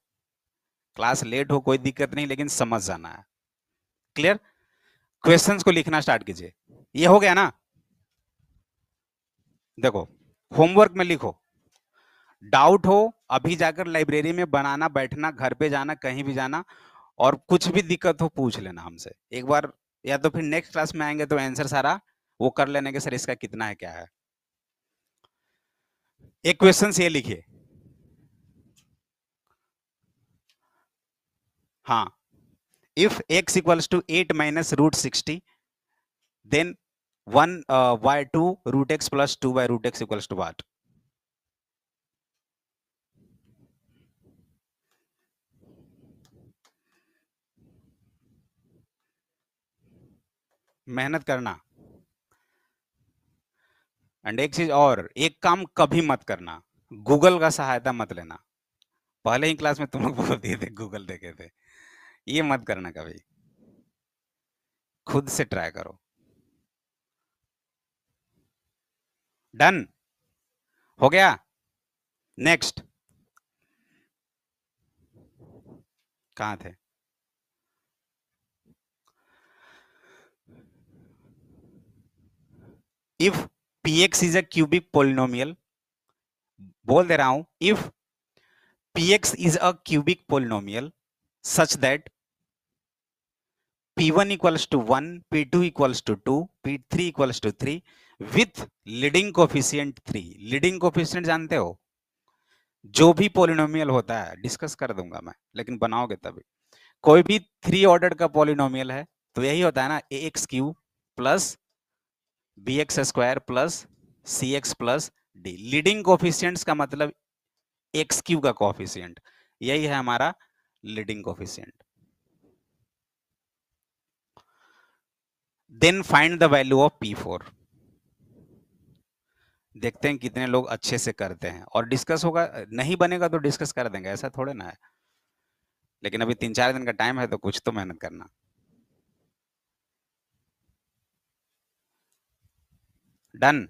क्लास लेट हो कोई दिक्कत नहीं, लेकिन समझ जाना है। क्लियर? क्वेश्चंस को लिखना स्टार्ट कीजिए। ये हो गया ना? देखो, होमवर्क में लिखो, डाउट हो अभी जाकर लाइब्रेरी में बनाना, बैठना, घर पे जाना, कहीं भी जाना, और कुछ भी दिक्कत हो पूछ लेना हमसे एक बार, या तो फिर नेक्स्ट क्लास में आएंगे तो आंसर सारा वो कर लेने के, सर इसका कितना है क्या है। एक क्वेश्चन ये लिखिए, हाँ, if x equals to 8 minus root 60, then 1 by 2 root x plus 2 by root x equals to what? मेहनत करना। एंड एक चीज और, एक काम कभी मत करना, गूगल का सहायता मत लेना। पहले ही क्लास में तुम लोग बोल दिए थे गूगल देखे थे, ये मत करना कभी, खुद से ट्राई करो। डन? हो गया? नेक्स्ट, कहाँ थे? If px is a cubic polynomial, बोल दे रहा हूं, if px is a cubic polynomial such that p1 equals to 1, p2 equals to 2, p3 equals to 3 with leading coefficient 3। Leading coefficient जानते हो? जो भी पोलिनोमियल होता है, डिस्कस कर दूंगा मैं, लेकिन बनाओगे तभी। कोई भी 3 ऑर्डर का पोलिनोमियल है तो यही होता है ना, ए x cube plus b x square plus c x plus d. Leading coefficients का मतलब एक्स क्यू का कोफिशिएंट, यही है हमारा leading coefficient. Then find the value of P4। देखते हैं कितने लोग अच्छे से करते हैं, और डिस्कस होगा, नहीं बनेगा तो डिस्कस कर देंगे, ऐसा थोड़े ना है। लेकिन अभी 3-4 दिन का टाइम है तो कुछ तो मेहनत करना। डन?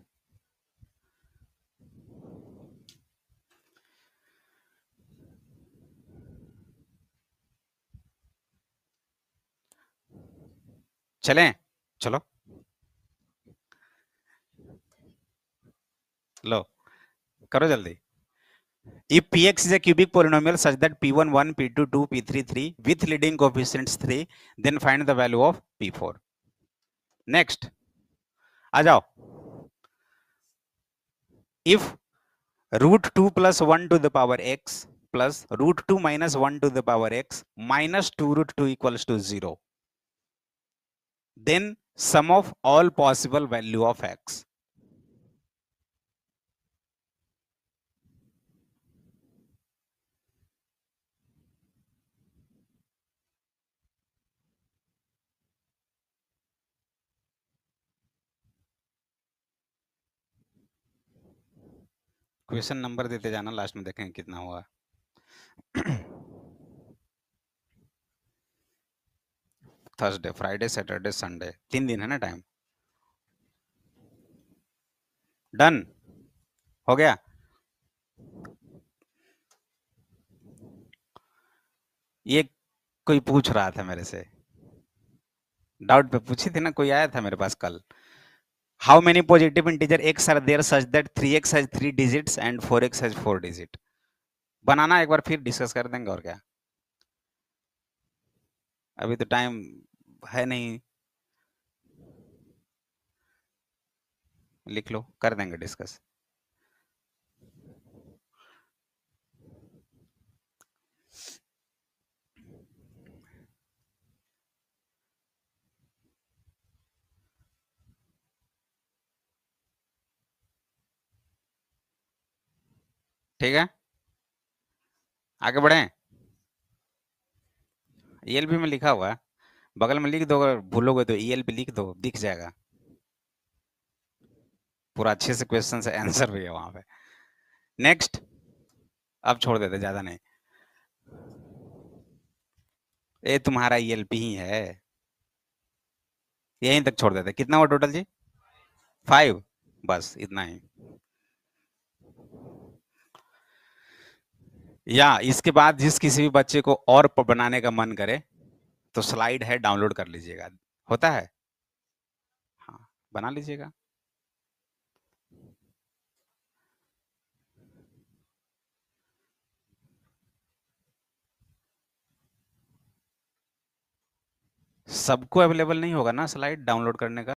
चलें? चलो लो, करो जल्दी। If Px is a cubic polynomial such that P1 1, P2 2, P3 3 with leading coefficients 3, then find the value of P4। Next आ जाओ। If root 2 plus 1 to the power x plus root 2 minus 1 to the power x minus 2 root 2 equals to 0, then sum of all possible value of x। Question number देते जाना, last में देखेंगे कितना हुआ। Thursday, Friday, Saturday, Sunday, 3 दिन है ना time. Done? हो गया? ये कोई पूछ रहा था मेरे से, डाउट पे पूछी थी ना, कोई आया था मेरे पास कल। How many positive integer x are there such that 3x has 3 digits and 4x has 4 digit? बनाना एक बार, फिर डिस्कस कर देंगे, और क्या। अभी तो टाइम है नहीं, लिख लो, कर देंगे डिस्कस। ठीक है, आगे बढ़ें। ईएलपी में लिखा हुआ है, बगल में लिख दो, अगर भूलोगे तो ईएलपी लिख दो, दिख जाएगा पूरा अच्छे से, क्वेश्चन से आंसर भी है वहां पे। नेक्स्ट, अब छोड़ देते, ज्यादा नहीं। ये तुम्हारा ईएलपी ही है, यहीं तक छोड़ देते। कितना हुआ टोटल जी? 5, बस इतना ही। या इसके बाद जिस किसी भी बच्चे को और बनाने का मन करे तो स्लाइड है, डाउनलोड कर लीजिएगा। होता है। हाँ, बना लीजिएगा। सबको अवेलेबल नहीं होगा ना स्लाइड डाउनलोड करने का।